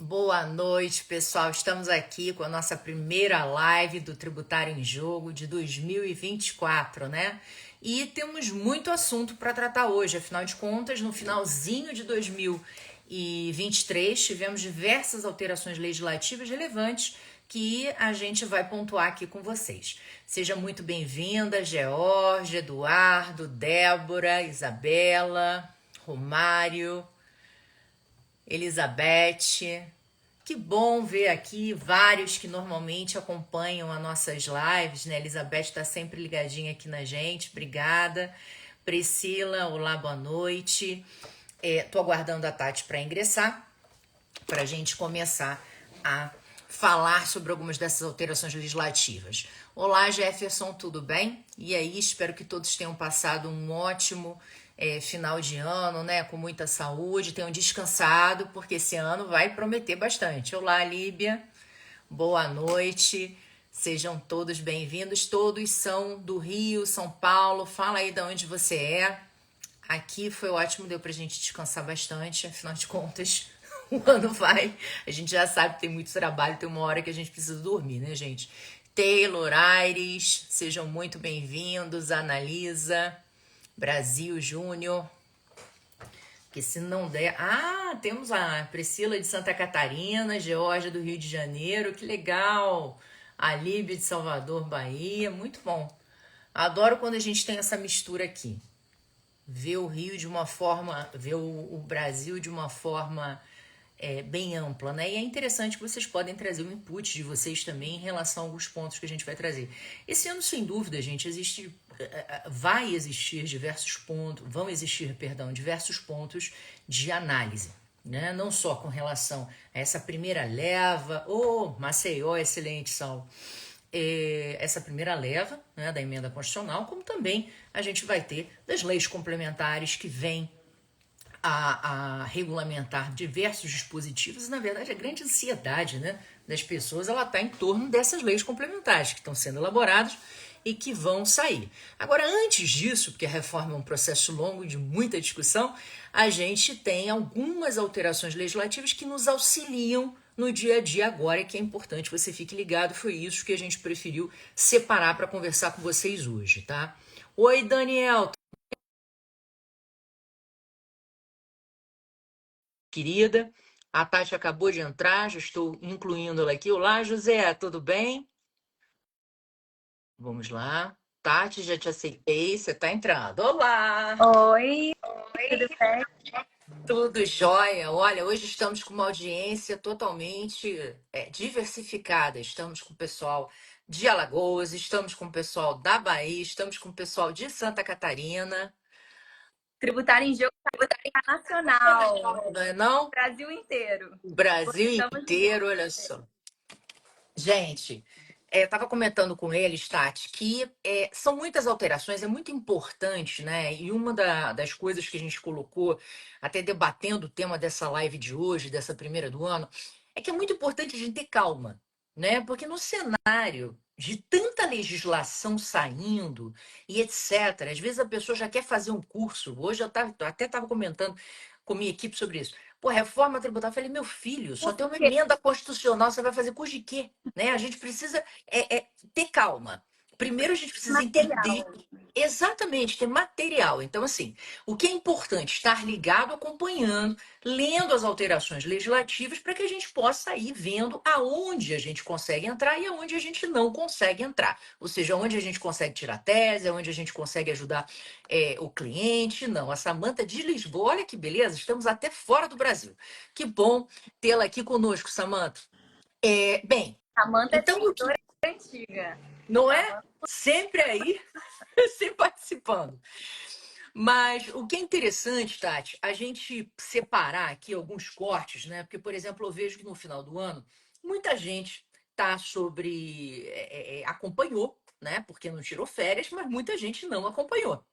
Boa noite, pessoal. Estamos aqui com a nossa primeira live do Tributário em Jogo de 2024, né? E temos muito assunto para tratar hoje. Afinal de contas, no finalzinho de 2023, tivemos diversas alterações legislativas relevantes que a gente vai pontuar aqui com vocês. Seja muito bem-vinda, Georgia, Eduardo, Débora, Isabela, Romário, Elizabeth. Que bom ver aqui vários que normalmente acompanham as nossas lives, né? Elizabeth está sempre ligadinha aqui na gente, obrigada. Priscila, olá, boa noite. Tô aguardando a Tati para ingressar, para a gente começar a falar sobre algumas dessas alterações legislativas. Olá, Jefferson, tudo bem? E aí, espero que todos tenham passado um ótimo final de ano, né? Com muita saúde, tenham descansado, porque esse ano vai prometer bastante. Olá, Líbia, boa noite. Sejam todos bem-vindos. Todos são do Rio, São Paulo. Fala aí de onde você é. Aqui foi ótimo, deu pra gente descansar bastante, afinal de contas, o ano vai. A gente já sabe que tem muito trabalho, tem uma hora que a gente precisa dormir, né, gente? Taylor, Aires, sejam muito bem-vindos. Analisa, Brasil Júnior. Que se não der. Ah, temos a Priscila de Santa Catarina, Geórgia do Rio de Janeiro, que legal! A Líbia de Salvador, Bahia, muito bom. Adoro quando a gente tem essa mistura aqui. Ver o Rio de uma forma, ver o Brasil de uma forma bem ampla, né? E é interessante que vocês podem trazer o input de vocês também em relação a alguns pontos que a gente vai trazer. Esse ano, sem dúvida, gente, vai existir diversos pontos, vão existir, perdão, diversos pontos de análise, né? Não só com relação a essa primeira leva, Maceió, excelente, Saulo. Essa primeira leva, né, da emenda constitucional, como também a gente vai ter das leis complementares que vêm a regulamentar diversos dispositivos. E, na verdade, a grande ansiedade, né, das pessoas ela está em torno dessas leis complementares que estão sendo elaboradas e que vão sair. Agora, antes disso, porque a reforma é um processo longo de muita discussão, a gente tem algumas alterações legislativas que nos auxiliam no dia a dia agora, e que é importante você fique ligado. Foi isso que a gente preferiu separar para conversar com vocês hoje, tá? Oi, Daniel, querida. A Tati acabou de entrar, já estou incluindo ela aqui. Olá, José, tudo bem? Vamos lá. Tati, já te aceitei, você está entrando. Olá! Oi, tudo bem? Tudo jóia. Olha, hoje estamos com uma audiência totalmente diversificada. Estamos com o pessoal de Alagoas, estamos com o pessoal da Bahia, estamos com o pessoal de Santa Catarina. Tributário em jogo nacional, Não é não? Brasil inteiro. O Brasil Gostamos de ver. inteiro, olha só. Gente, eu estava comentando com eles, Tati, que são muitas alterações, é muito importante, né? E uma das coisas que a gente colocou, até debatendo o tema dessa live de hoje, dessa primeira do ano, é que é muito importante a gente ter calma, né? Porque no cenário de tanta legislação saindo e etc., às vezes a pessoa já quer fazer um curso. Hoje até estava comentando com minha equipe sobre isso. Pô, reforma tributária. Eu falei, meu filho, só Por tem uma quê? emenda constitucional, você vai fazer curso de quê? Né? A gente precisa ter calma. Primeiro, a gente precisa Material. entender exatamente, ter material. Então, assim, o que é importante? Estar ligado, acompanhando, lendo as alterações legislativas para que a gente possa ir vendo aonde a gente consegue entrar e aonde a gente não consegue entrar. Ou seja, onde a gente consegue tirar tese, onde a gente consegue ajudar o cliente. Não, a Samanta de Lisboa, olha que beleza, estamos até fora do Brasil. Que bom tê-la aqui conosco, Samanta. Bem, Amanda é então, seguidora antiga. não é? Amanda, Sempre aí, sempre participando. Mas o que é interessante, Tati, a gente separar aqui alguns cortes, né? Porque, por exemplo, eu vejo que no final do ano, muita gente tá acompanhou, né? Porque não tirou férias, mas muita gente não acompanhou.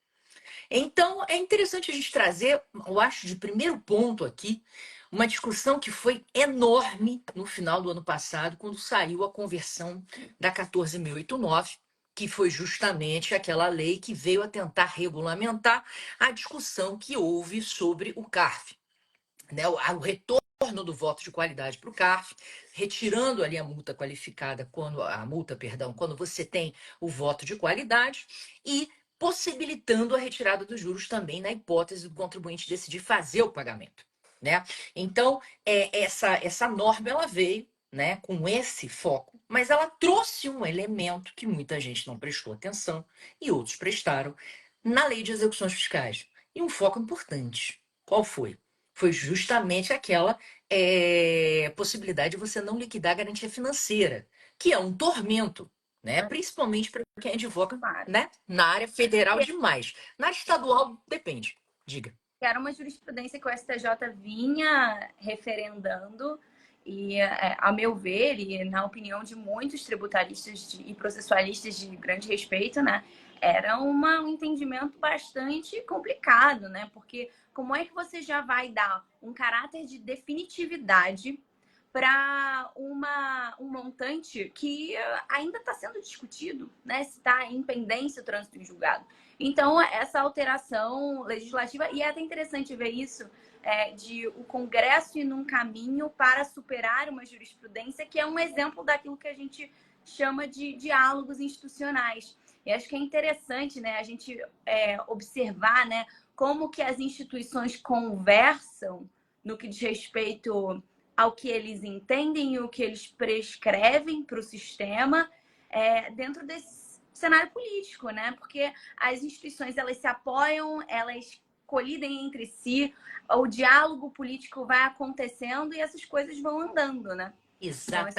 Então, é interessante a gente trazer, eu acho, de primeiro ponto aqui, uma discussão que foi enorme no final do ano passado, quando saiu a conversão da 14.089, que foi justamente aquela lei que veio a tentar regulamentar a discussão que houve sobre o CARF, né? O retorno retorno do voto de qualidade para o CARF, retirando ali a multa qualificada, quando você tem o voto de qualidade, e possibilitando a retirada dos juros também na hipótese do contribuinte decidir fazer o pagamento, né? Então, essa norma ela veio, né, com esse foco, mas ela trouxe um elemento que muita gente não prestou atenção e outros prestaram na lei de execuções fiscais. E um foco importante. Qual foi? Foi justamente aquela possibilidade de você não liquidar a garantia financeira, que é um tormento, né? Principalmente para quem advoga, Claro. né? Na área federal E demais. Na área estadual, depende. Diga. era uma jurisprudência que o STJ vinha referendando e, a meu ver, e na opinião de muitos tributaristas e processualistas de grande respeito, né, era um entendimento bastante complicado, né? Porque como é que você já vai dar um caráter de definitividade para um montante que ainda está sendo discutido, né? Se está em pendência o trânsito em julgado. Então, essa alteração legislativa, e é até interessante ver isso, de o Congresso ir num caminho para superar uma jurisprudência que é um exemplo daquilo que a gente chama de diálogos institucionais. E acho que é interessante, né, a gente observar, né, como que as instituições conversam no que diz respeito ao que eles entendem e o que eles prescrevem para o sistema dentro desse cenário político, né? Porque as instituições elas se apoiam, elas colidem entre si, o diálogo político vai acontecendo e essas coisas vão andando, né? Então, isso é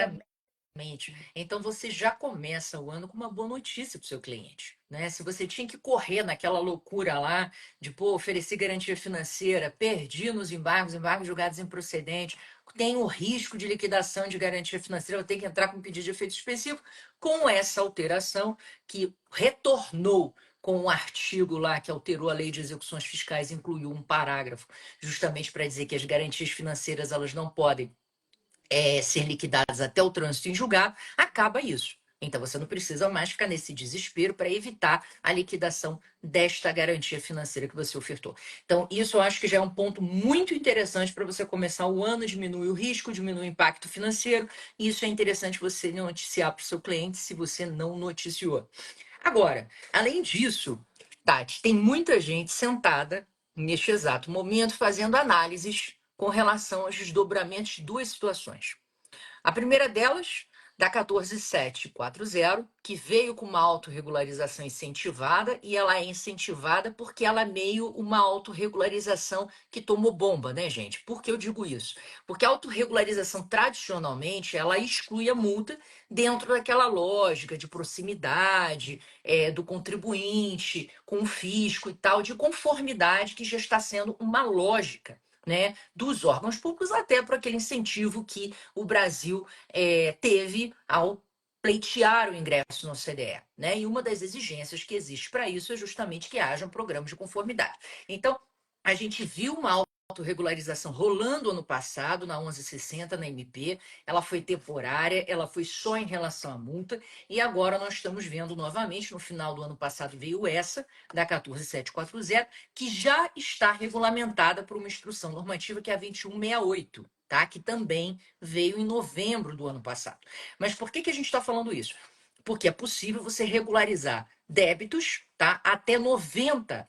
Exatamente. Então você já começa o ano com uma boa notícia para o seu cliente, né? Se você tinha que correr naquela loucura lá de oferecer garantia financeira, perdi nos embargos julgados improcedentes, tem o risco de liquidação de garantia financeira, eu tenho que entrar com um pedido de efeito específico, com essa alteração que retornou com um artigo lá que alterou a lei de execuções fiscais, incluiu um parágrafo justamente para dizer que as garantias financeiras elas não podem ser liquidadas até o trânsito em julgado, acaba isso. Então você não precisa mais ficar nesse desespero para evitar a liquidação desta garantia financeira que você ofertou. Então, isso eu acho que já é um ponto muito interessante para você começar o ano, diminui o risco, diminui o impacto financeiro. E isso é interessante você noticiar para o seu cliente se você não noticiou. Agora, além disso, Tati, tem muita gente sentada neste exato momento fazendo análises com relação aos desdobramentos de duas situações. A primeira delas, da 14740, que veio com uma autorregularização incentivada, e ela é incentivada porque ela é meio uma autorregularização que tomou bomba, né, gente? Por que eu digo isso? Porque a autorregularização, tradicionalmente, ela exclui a multa dentro daquela lógica de proximidade, do contribuinte com o fisco e tal, de conformidade, que já está sendo uma lógica, né, dos órgãos públicos, até para aquele incentivo que o Brasil teve ao pleitear o ingresso no CDE, né? E uma das exigências que existe para isso é justamente que haja um programa de conformidade. Então, a gente viu uma autorregularização rolando ano passado, na 1160, na MP, ela foi temporária, ela foi só em relação à multa, e agora nós estamos vendo novamente, no final do ano passado veio essa, da 14740, que já está regulamentada por uma instrução normativa que é a 2168, tá? Que também veio em novembro do ano passado. Mas por que a gente está falando isso? Porque é possível você regularizar débitos, tá? Até 90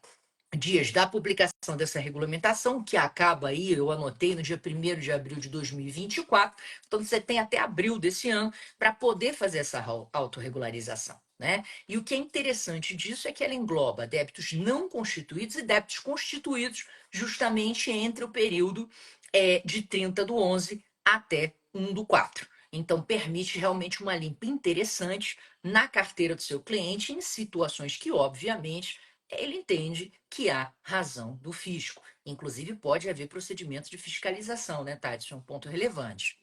dias da publicação dessa regulamentação, que acaba aí, eu anotei, no dia 1º de abril de 2024. Então, você tem até abril desse ano para poder fazer essa autorregularização, né? E o que é interessante disso é que ela engloba débitos não constituídos e débitos constituídos justamente entre o período de 30/11 até 1/4. Então, permite realmente uma limpa interessante na carteira do seu cliente em situações que, obviamente, ele entende que há razão do fisco. Inclusive, pode haver procedimento de fiscalização, né, Tati? Isso é um ponto relevante.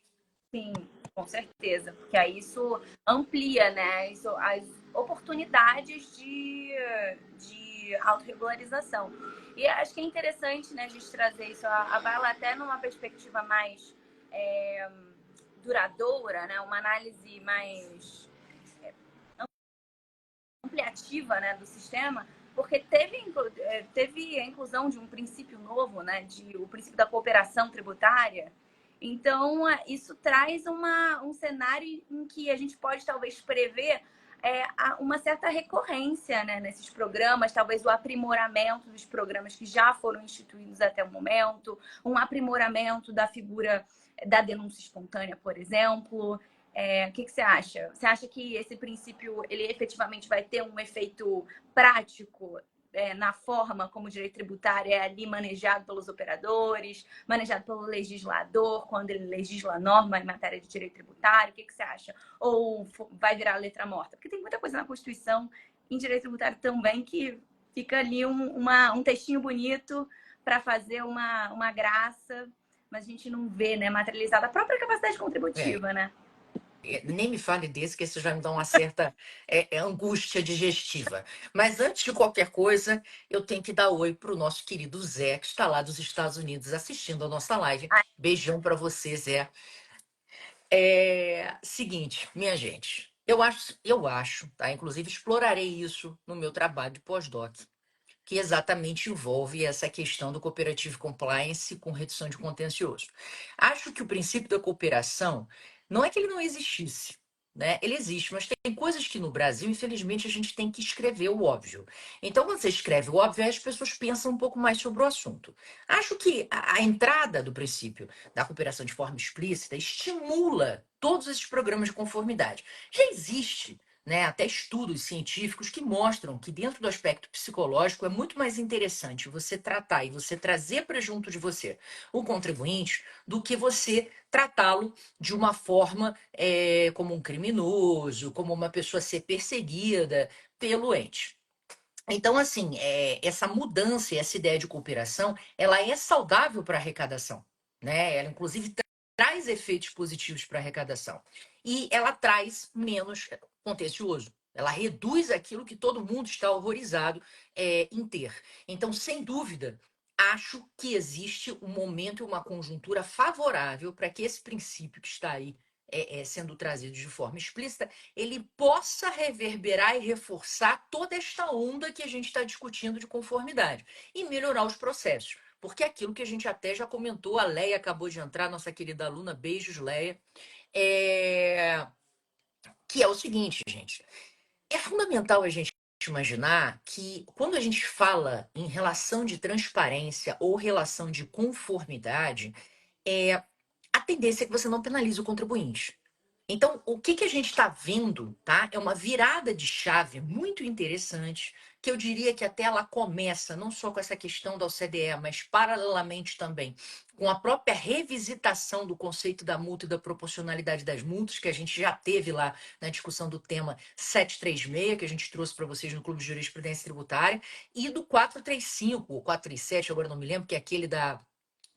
sim, com certeza, porque aí isso amplia, né, as oportunidades de autorregularização. E acho que é interessante, né, a gente trazer isso, a Vala até numa perspectiva mais duradoura, né, uma análise mais ampliativa, né, do sistema, porque teve a inclusão de um princípio novo, né, o princípio da cooperação tributária, Então, isso traz um cenário em que a gente pode talvez prever uma certa recorrência, né, nesses programas, talvez o aprimoramento dos programas que já foram instituídos até o momento, um aprimoramento da figura da denúncia espontânea, por exemplo. O que você acha? Você acha que esse princípio ele efetivamente vai ter um efeito prático na forma como o direito tributário é ali manejado pelos operadores, manejado pelo legislador, quando ele legisla a norma em matéria de direito tributário? O que você acha? Ou vai virar letra morta? Porque tem muita coisa na Constituição, em direito tributário também, que fica ali um textinho bonito para fazer uma graça, mas a gente não vê, né, materializada a própria capacidade contributiva, né? Nem me fale desse, que isso já me dá uma certa angústia digestiva. Mas antes de qualquer coisa, eu tenho que dar oi para o nosso querido Zé, que está lá dos Estados Unidos assistindo a nossa live. Beijão para você, Zé. Seguinte, minha gente, eu acho, tá? Inclusive explorarei isso no meu trabalho de pós-doc, que exatamente envolve essa questão do cooperative compliance com redução de contencioso. Acho que o princípio da cooperação não é que ele não existisse, né? Ele existe, mas tem coisas que no Brasil, infelizmente, a gente tem que escrever o óbvio. Então, quando você escreve o óbvio, aí as pessoas pensam um pouco mais sobre o assunto. Acho que a entrada do princípio da cooperação de forma explícita estimula todos esses programas de conformidade. Já existe, né, até estudos científicos que mostram que dentro do aspecto psicológico é muito mais interessante você tratar e você trazer para junto de você o contribuinte do que você tratá-lo de uma forma como um criminoso, como uma pessoa a ser perseguida pelo ente. Então, assim, essa mudança e essa ideia de cooperação, ela é saudável para a arrecadação, né? Ela, inclusive, traz efeitos positivos para a arrecadação. E ela traz menos contencioso. Ela reduz aquilo que todo mundo está horrorizado em ter. Então, sem dúvida, acho que existe um momento e uma conjuntura favorável para que esse princípio que está aí sendo trazido de forma explícita ele possa reverberar e reforçar toda esta onda que a gente está discutindo de conformidade e melhorar os processos. Porque aquilo que a gente até já comentou, a Leia acabou de entrar, nossa querida aluna, beijos, Leia, que é o seguinte, gente, é fundamental a gente imaginar que quando a gente fala em relação de transparência ou relação de conformidade, a tendência é que você não penalize o contribuinte. Então, o que a gente está vendo, tá? É uma virada de chave muito interessante, que eu diria que até ela começa não só com essa questão da OCDE, mas paralelamente também com a própria revisitação do conceito da multa e da proporcionalidade das multas, que a gente já teve lá na discussão do tema 736, que a gente trouxe para vocês no Clube de Jurisprudência Tributária, e do 435, ou 437, agora não me lembro, que é aquele da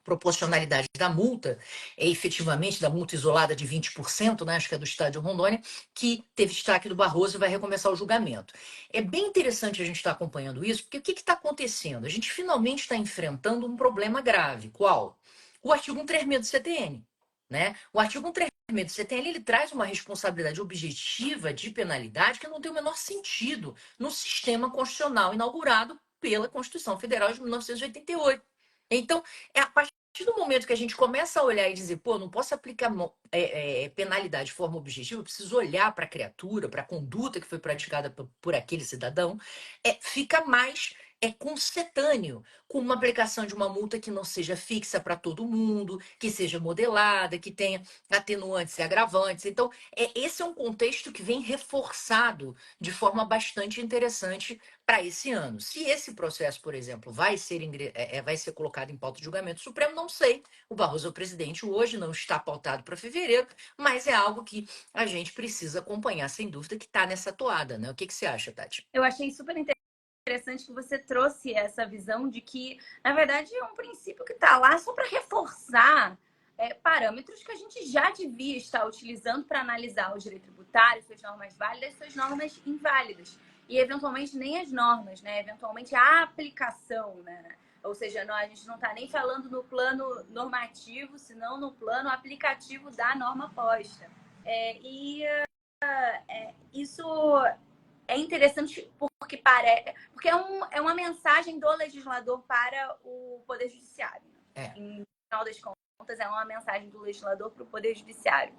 proporcionalidade da multa, efetivamente da multa isolada de 20%, né, acho que é do estado de Rondônia, que teve destaque do Barroso e vai recomeçar o julgamento. É bem interessante a gente estar acompanhando isso, porque o que está acontecendo? A gente finalmente está enfrentando um problema grave. Qual? O artigo 136 do CTN. Né? O artigo 136 do CTN ele traz uma responsabilidade objetiva de penalidade que não tem o menor sentido no sistema constitucional inaugurado pela Constituição Federal de 1988. Então, a partir do momento que a gente começa a olhar e dizer, pô, não posso aplicar penalidade de forma objetiva, eu preciso olhar para a criatura, para a conduta que foi praticada por aquele cidadão, fica mais concetâneo com uma aplicação de uma multa que não seja fixa para todo mundo, que seja modelada, que tenha atenuantes e agravantes. Então, esse é um contexto que vem reforçado de forma bastante interessante para esse ano. Se esse processo, por exemplo, vai ser colocado em pauta de julgamento supremo, não sei. O Barroso é o presidente hoje, não está pautado para fevereiro, mas é algo que a gente precisa acompanhar, sem dúvida, que está nessa toada, né? O que você acha, Tati? Eu achei super interessante que você trouxe essa visão de que, na verdade, é um princípio que está lá só para reforçar parâmetros que a gente já devia estar utilizando para analisar o direito tributário, suas normas válidas, suas normas inválidas. E, eventualmente, nem as normas, né? Eventualmente, a aplicação, né? Ou seja, a gente não está nem falando no plano normativo, senão no plano aplicativo da norma posta. Isso é interessante porque é uma mensagem do legislador para o Poder Judiciário. É. No final das contas, contas, é uma mensagem do legislador para o Poder Judiciário.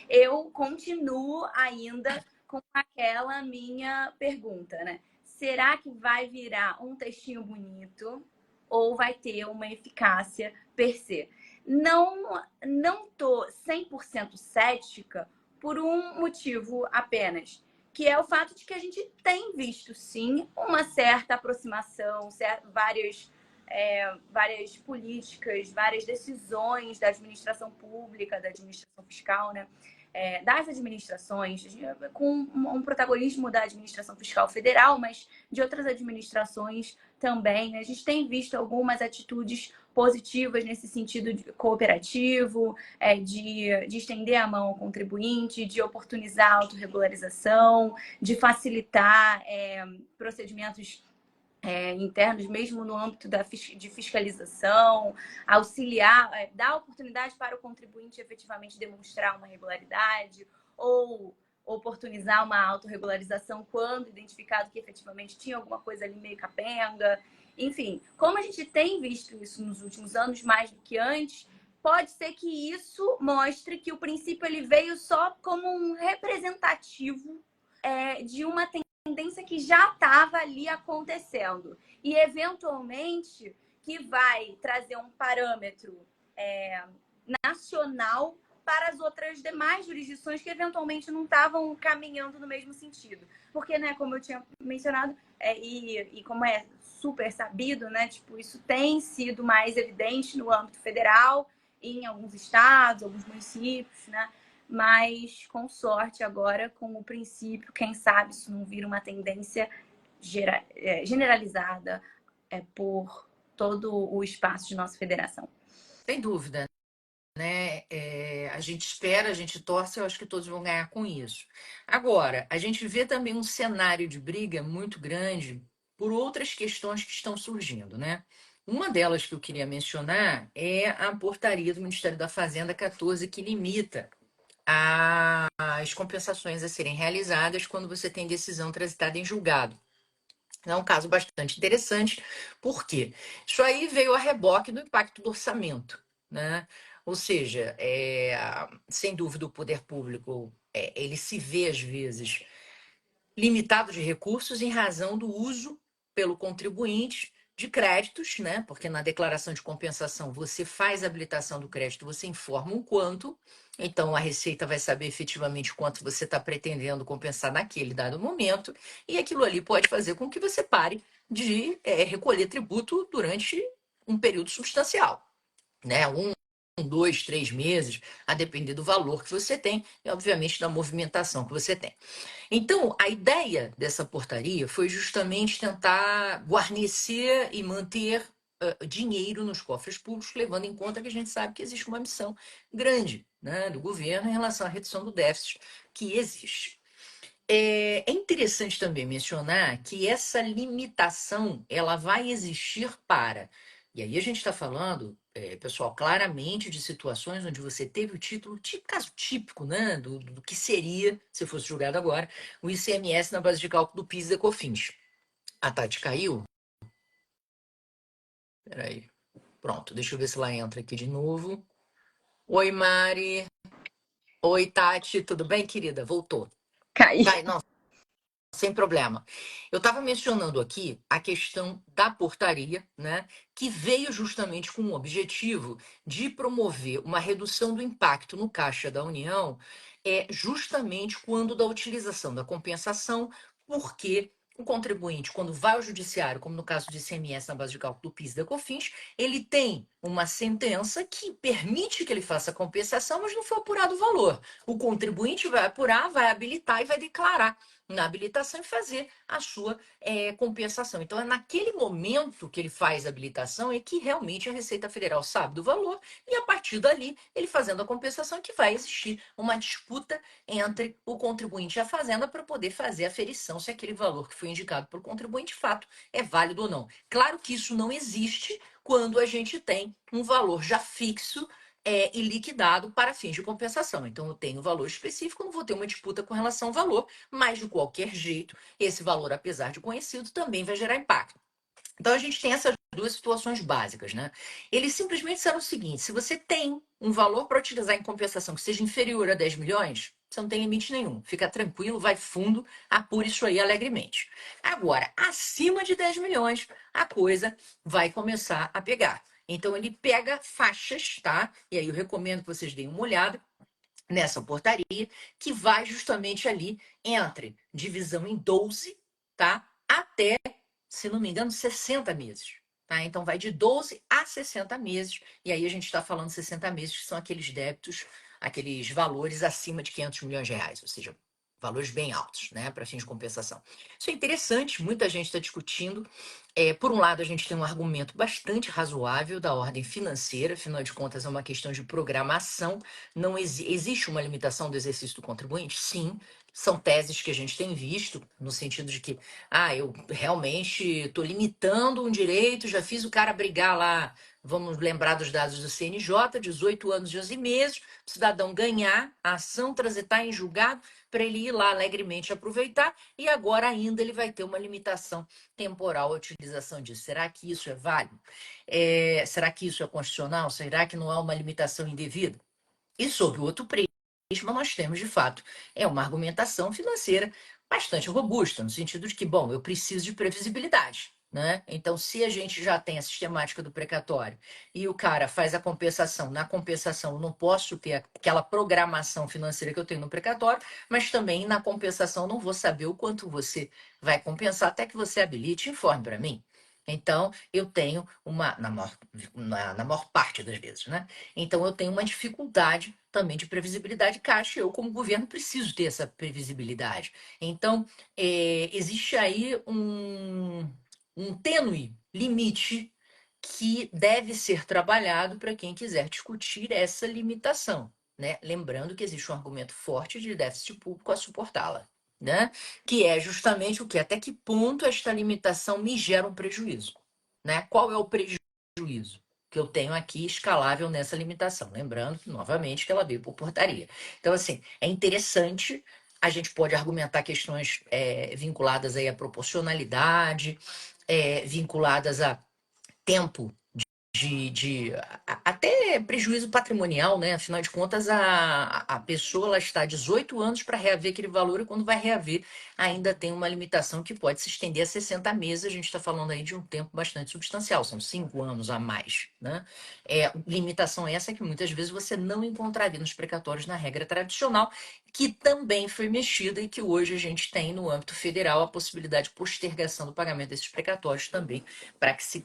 Eu continuo ainda com aquela minha pergunta, né? Será que vai virar um textinho bonito ou vai ter uma eficácia per se? Não tô 100% cética por um motivo apenas, que é o fato de que a gente tem visto, sim, uma certa aproximação, várias políticas, várias decisões da administração pública, da administração fiscal, né? Das administrações, com um protagonismo da administração fiscal federal, mas de outras administrações também. A gente tem visto algumas atitudes positivas nesse sentido de cooperativo, de estender a mão ao contribuinte, de oportunizar a autorregularização, de facilitar procedimentos internos, mesmo no âmbito de fiscalização, auxiliar, dar oportunidade para o contribuinte efetivamente demonstrar uma regularidade ou oportunizar uma autorregularização quando identificado que efetivamente tinha alguma coisa ali meio capenga. Enfim, como a gente tem visto isso nos últimos anos, mais do que antes, pode ser que isso mostre que o princípio ele veio só como um representativo de uma tendência que já estava ali acontecendo e, eventualmente, que vai trazer um parâmetro nacional para as outras demais jurisdições que, eventualmente, não estavam caminhando no mesmo sentido. Porque, né, como eu tinha mencionado, e como é super sabido, né, tipo, isso tem sido mais evidente no âmbito federal, em alguns estados, alguns municípios, né? Mas, com sorte, agora, com o princípio, quem sabe isso não vira uma tendência generalizada por todo o espaço de nossa federação. Sem dúvida, né? A gente espera, a gente torce, eu acho que todos vão ganhar com isso. Agora, a gente vê também um cenário de briga muito grande por outras questões que estão surgindo, né? Uma delas que eu queria mencionar é a portaria do Ministério da Fazenda 14, que limita as compensações a serem realizadas quando você tem decisão transitada em julgado. É um caso bastante interessante, porque isso aí veio a reboque do impacto do orçamento, né? Ou seja, sem dúvida o poder público ele se vê às vezes limitado de recursos em razão do uso pelo contribuinte de créditos, né? Porque na declaração de compensação você faz a habilitação do crédito, você informa um quanto, então a Receita vai saber efetivamente quanto você está pretendendo compensar naquele dado momento, e aquilo ali pode fazer com que você pare de recolher tributo durante um período substancial, né? 2, 3 meses, a depender do valor que você tem e, obviamente, da movimentação que você tem. Então, a ideia dessa portaria foi justamente tentar guarnecer e manter dinheiro nos cofres públicos, levando em conta que a gente sabe que existe uma missão grande, né, do governo em relação à redução do déficit que existe. É interessante também mencionar que essa limitação ela vai existir para. E aí a gente está falando, pessoal, claramente de situações onde você teve o título, caso típico, né, do que seria, se fosse julgado agora, o ICMS na base de cálculo do PIS e da COFINS. A Tati caiu? Peraí. Pronto, deixa eu ver se ela entra aqui de novo. Oi, Mari. Oi, Tati, tudo bem, querida? Voltou. Cai. Vai, não, sem problema. Eu estava mencionando aqui a questão da portaria, né, que veio justamente com o objetivo de promover uma redução do impacto no caixa da União, justamente quando da utilização da compensação, porque o contribuinte, quando vai ao judiciário, como no caso de ICMS na base de cálculo do PIS e da COFINS, ele tem uma sentença que permite que ele faça a compensação, mas não foi apurado o valor. O contribuinte vai apurar, vai habilitar e vai declarar na habilitação e fazer a sua compensação. Então, é naquele momento que ele faz a habilitação é que realmente a Receita Federal sabe do valor e, a partir dali, ele fazendo a compensação, é que vai existir uma disputa entre o contribuinte e a Fazenda para poder fazer a aferição se aquele valor que foi indicado pelo contribuinte, de fato, é válido ou não. Claro que isso não existe quando a gente tem um valor já fixo e liquidado para fins de compensação. Então, eu tenho um valor específico, não vou ter uma disputa com relação ao valor, mas, de qualquer jeito, esse valor, apesar de conhecido, também vai gerar impacto. Então a gente tem essas duas situações básicas, né? Eles simplesmente disseram o seguinte: se você tem um valor para utilizar em compensação que seja inferior a 10 milhões, você não tem limite nenhum. Fica tranquilo, vai fundo, apura isso aí alegremente. Agora, acima de 10 milhões, a coisa vai começar a pegar. Então ele pega faixas, tá? E aí eu recomendo que vocês deem uma olhada nessa portaria, que vai justamente ali entre divisão em 12, tá? Até, se não me engano, 60 meses. Tá? Então vai de 12 a 60 meses, e aí a gente está falando 60 meses, que são aqueles débitos, aqueles valores acima de 500 milhões de reais, ou seja, valores bem altos, né, para fins de compensação. Isso é interessante, muita gente está discutindo. Por um lado, a gente tem um argumento bastante razoável da ordem financeira, afinal de contas, é uma questão de programação. Não existe uma limitação do exercício do contribuinte? Sim, são teses que a gente tem visto, no sentido de que, eu realmente estou limitando um direito, já fiz o cara brigar lá, vamos lembrar dos dados do CNJ, 18 anos e 11 meses, o cidadão ganhar, a ação transitar em julgado, para ele ir lá alegremente aproveitar, e agora ainda ele vai ter uma limitação temporal à utilização disso. Será que isso é válido? Será que isso é constitucional? Será que não há uma limitação indevida? E sob o outro prisma, nós temos, de fato, uma argumentação financeira bastante robusta, no sentido de que, bom, eu preciso de previsibilidade. Né? Então, se a gente já tem a sistemática do precatório e o cara faz a compensação, na compensação eu não posso ter aquela programação financeira que eu tenho no precatório, mas também na compensação eu não vou saber o quanto você vai compensar até que você habilite e informe para mim. Então, eu tenho na maior parte das vezes, né? Então, eu tenho uma dificuldade também de previsibilidade caixa. Eu, como governo, preciso ter essa previsibilidade. Então, existe aí um tênue limite que deve ser trabalhado para quem quiser discutir essa limitação. Né? Lembrando que existe um argumento forte de déficit público a suportá-la. Né? Que é justamente o que? Até que ponto esta limitação me gera um prejuízo? Né? Qual é o prejuízo que eu tenho aqui escalável nessa limitação? Lembrando, novamente, que ela veio por portaria. Então, assim, é interessante, a gente pode argumentar questões vinculadas aí à proporcionalidade, vinculadas a tempo até prejuízo patrimonial, né? Afinal de contas, a pessoa ela está 18 anos para reaver aquele valor e quando vai reaver ainda tem uma limitação que pode se estender a 60 meses. A gente está falando aí de um tempo bastante substancial, são 5 anos a mais, né? Limitação essa que muitas vezes você não encontraria nos precatórios na regra tradicional, que também foi mexida e que hoje a gente tem no âmbito federal a possibilidade de postergação do pagamento desses precatórios também, para que se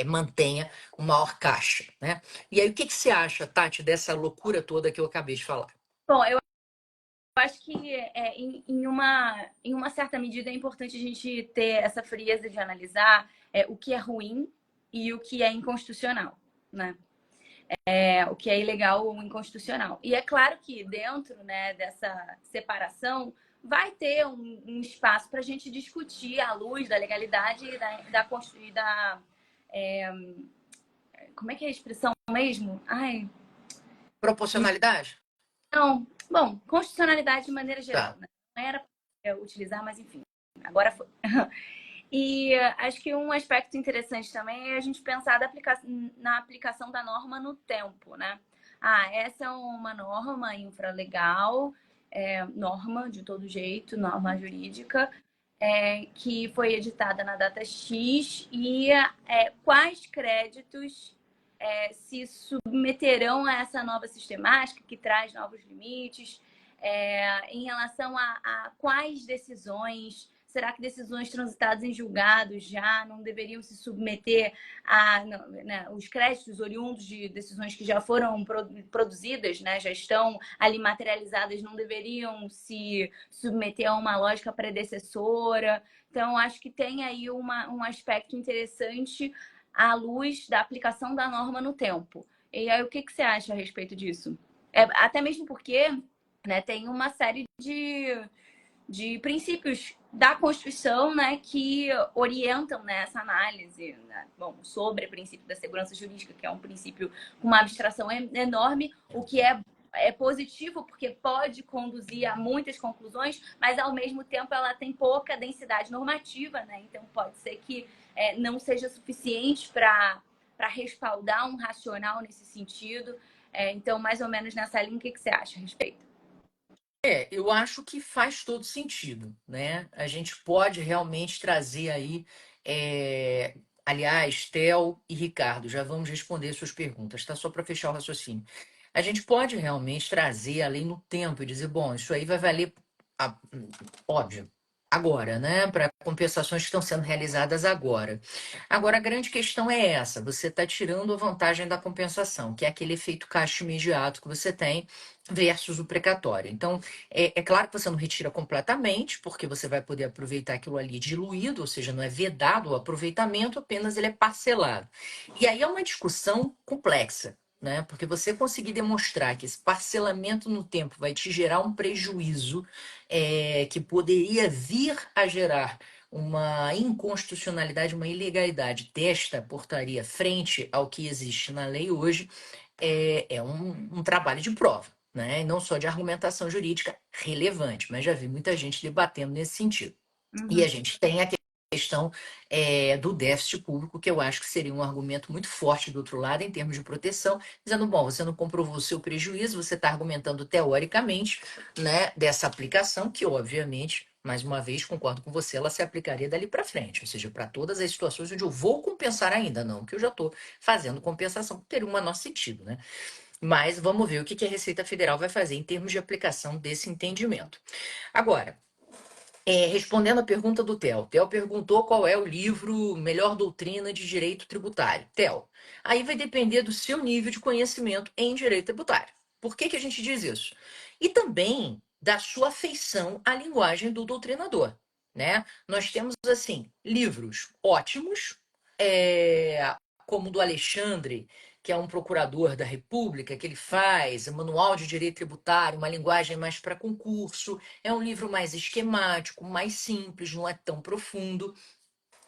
mantenha um maior caixa, né? E aí, o que que você acha, Tati, dessa loucura toda que eu acabei de falar? Bom, eu acho que em uma certa medida é importante a gente ter essa frieza de analisar o que é ruim e o que é inconstitucional, né? O que é ilegal ou inconstitucional. E é claro que dentro, né, dessa separação vai ter um espaço para a gente discutir à luz da legalidade e é, como é que é a expressão mesmo? Ai, Proporcionalidade? não. Bom, constitucionalidade de maneira geral, Tá. né? Não era para utilizar, mas enfim, agora foi. E acho que um aspecto interessante também é a gente pensar na aplicação da norma no tempo, né? Essa é uma norma infralegal, norma de todo jeito, norma jurídica, que foi editada na data X e quais créditos se submeterão a essa nova sistemática que traz novos limites, em relação a quais decisões. Será que decisões transitadas em julgados já não deveriam se submeter né, os créditos oriundos de decisões que já foram produzidas, né, já estão ali materializadas, não deveriam se submeter a uma lógica predecessora? Então, acho que tem aí um aspecto interessante à luz da aplicação da norma no tempo. E aí, o que você acha a respeito disso? Até mesmo porque, né, tem uma série de princípios da Constituição, né, que orientam, né, essa análise, né? Bom, sobre o princípio da segurança jurídica, que é um princípio com uma abstração enorme, o que é é positivo porque pode conduzir a muitas conclusões, mas ao mesmo tempo ela tem pouca densidade normativa, né? Então pode ser que não seja suficiente para respaldar um racional nesse sentido. Então, mais ou menos nessa linha, o que você acha a respeito? Eu acho que faz todo sentido, né? A gente pode realmente trazer aí, aliás, Theo e Ricardo, já vamos responder suas perguntas, tá? Só para fechar o raciocínio. A gente pode realmente trazer a lei no tempo e dizer, bom, isso aí vai valer, a- óbvio, agora, né? Para compensações que estão sendo realizadas agora. Agora, a grande questão é essa: você está tirando a vantagem da compensação, que é aquele efeito caixa imediato que você tem versus o precatório. Então, é claro que você não retira completamente, porque você vai poder aproveitar aquilo ali diluído, ou seja, não é vedado o aproveitamento, apenas ele é parcelado. E aí é uma discussão complexa, né? Porque você conseguir demonstrar que esse parcelamento no tempo vai te gerar um prejuízo que poderia vir a gerar uma inconstitucionalidade, uma ilegalidade desta portaria frente ao que existe na lei hoje, é um trabalho de prova, né? E não só de argumentação jurídica relevante, mas já vi muita gente debatendo nesse sentido. E Uhum. a gente tem a questão do déficit público, que eu acho que seria um argumento muito forte do outro lado, em termos de proteção, dizendo, bom, você não comprovou o seu prejuízo, você está argumentando teoricamente, né, dessa aplicação, que obviamente, mais uma vez, concordo com você, ela se aplicaria dali para frente, ou seja, para todas as situações onde eu vou compensar ainda, não que eu já estou fazendo compensação, teria um menor sentido, né? Mas vamos ver o que a Receita Federal vai fazer em termos de aplicação desse entendimento. Agora, respondendo a pergunta do Theo. Theo perguntou qual é o livro Melhor Doutrina de Direito Tributário. Theo, aí vai depender do seu nível de conhecimento em direito tributário. Por que a gente diz isso? E também da sua afeição à linguagem do doutrinador, né? Nós temos, assim, livros ótimos, como o do Alexandre, que é um procurador da República, que ele faz Manual de Direito Tributário, uma linguagem mais para concurso. É um livro mais esquemático, mais simples, não é tão profundo,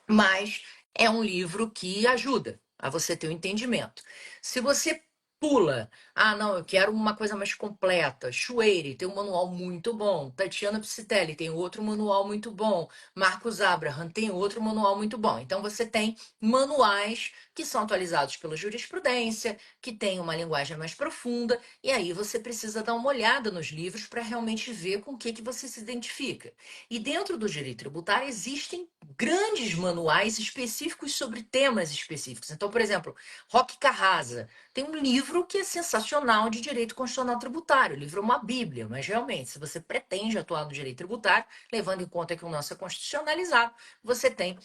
mas é um livro que ajuda a você ter o entendimento. Se você pula, não, eu quero uma coisa mais completa. Schweire tem um manual muito bom. Tatiana Psitelli tem outro manual muito bom. Marcos Abraham tem outro manual muito bom. Então você tem manuais que são atualizados pela jurisprudência, que tem uma linguagem mais profunda, e aí você precisa dar uma olhada nos livros para realmente ver com o que você se identifica. E dentro do direito tributário existem grandes manuais específicos sobre temas específicos. Então, por exemplo, Roque Carrasa tem um livro que é sensacional de direito constitucional tributário. O livro é uma bíblia, mas realmente, se você pretende atuar no direito tributário, levando em conta que o nosso é constitucionalizado, você tem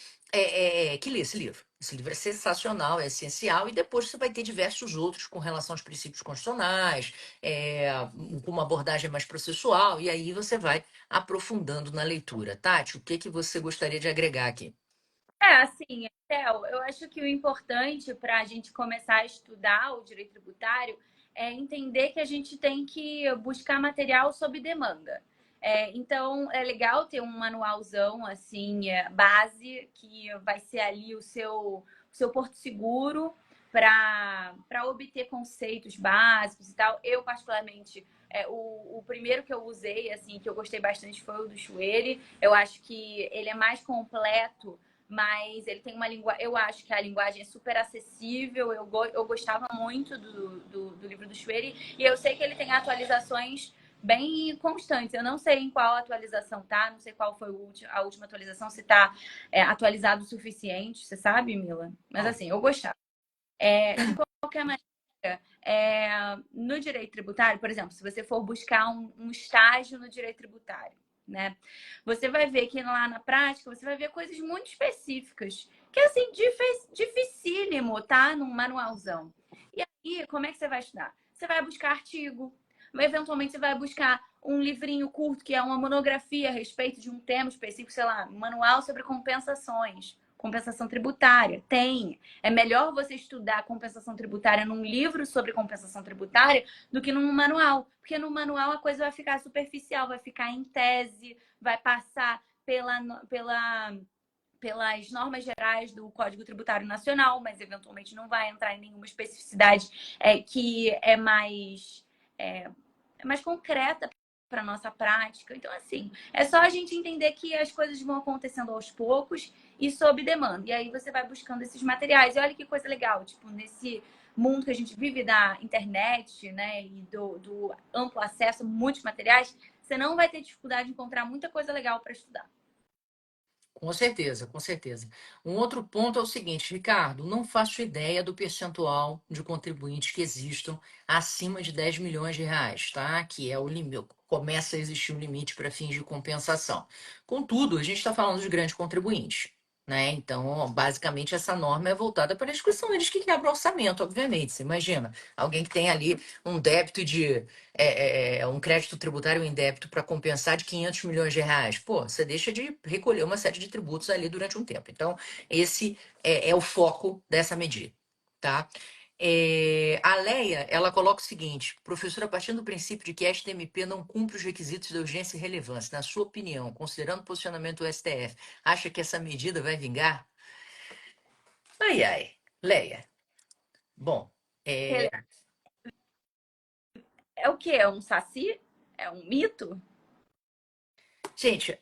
que ler esse livro. Esse livro é sensacional, é essencial, e depois você vai ter diversos outros com relação aos princípios constitucionais, com uma abordagem mais processual, e aí você vai aprofundando na leitura. Tati, o que você gostaria de agregar aqui? Assim, Theo, eu acho que o importante para a gente começar a estudar o direito tributário é entender que a gente tem que buscar material sob demanda. Então, é legal ter um manualzão, assim, base, que vai ser ali o seu porto seguro para obter conceitos básicos e tal. Eu, particularmente, o primeiro que eu usei, assim, que eu gostei bastante foi o do Schwery. Eu acho que ele é mais completo, mas ele tem uma linguagem. Eu acho que a linguagem é super acessível. Eu gostava muito do livro do Schwery, e eu sei que ele tem atualizações bem constantes. Eu não sei em qual atualização tá, não sei qual foi a última atualização, se tá atualizado o suficiente. Você sabe, Mila? Mas Não. assim, eu gostava. De qualquer maneira, no direito tributário, por exemplo, se você for buscar um estágio no direito tributário, né? Você vai ver que lá na prática você vai ver coisas muito específicas, que é assim, dificílimo, tá? Num manualzão. E aí, como é que você vai estudar? Você vai buscar artigo, eventualmente você vai buscar um livrinho curto, que é uma monografia a respeito de um tema específico, sei lá, manual sobre compensações. Compensação tributária. Tem. É melhor você estudar compensação tributária num livro sobre compensação tributária do que num manual. Porque no manual a coisa vai ficar superficial, vai ficar em tese, vai passar pelas normas gerais do Código Tributário Nacional, mas eventualmente não vai entrar em nenhuma especificidade que é mais mais concreta para nossa prática. Então, assim, é só a gente entender que as coisas vão acontecendo aos poucos e sob demanda. E aí você vai buscando esses materiais. E olha que coisa legal, tipo, nesse mundo que a gente vive da internet, né, e do amplo acesso a muitos materiais, você não vai ter dificuldade de encontrar muita coisa legal para estudar. Com certeza, com certeza. Um outro ponto é o seguinte, Ricardo, não faço ideia do percentual de contribuintes que existam acima de 10 milhões de reais, tá? Que é o limite, começa a existir um limite para fins de compensação. Contudo, a gente está falando de grandes contribuintes, né? Então, basicamente, essa norma é voltada para eles, que são eles que quebram o orçamento, obviamente. Você imagina, alguém que tem ali um débito de um crédito tributário em débito para compensar de 500 milhões de reais. Pô, você deixa de recolher uma série de tributos ali durante um tempo. Então, esse é o foco dessa medida, tá? A Leia, ela coloca o seguinte, professora, partindo do princípio de que a STMP não cumpre os requisitos de urgência e relevância, na sua opinião, considerando o posicionamento do STF, acha que essa medida vai vingar? Ai, ai, Leia. Bom, é, É o quê? É um saci? É um mito? gente,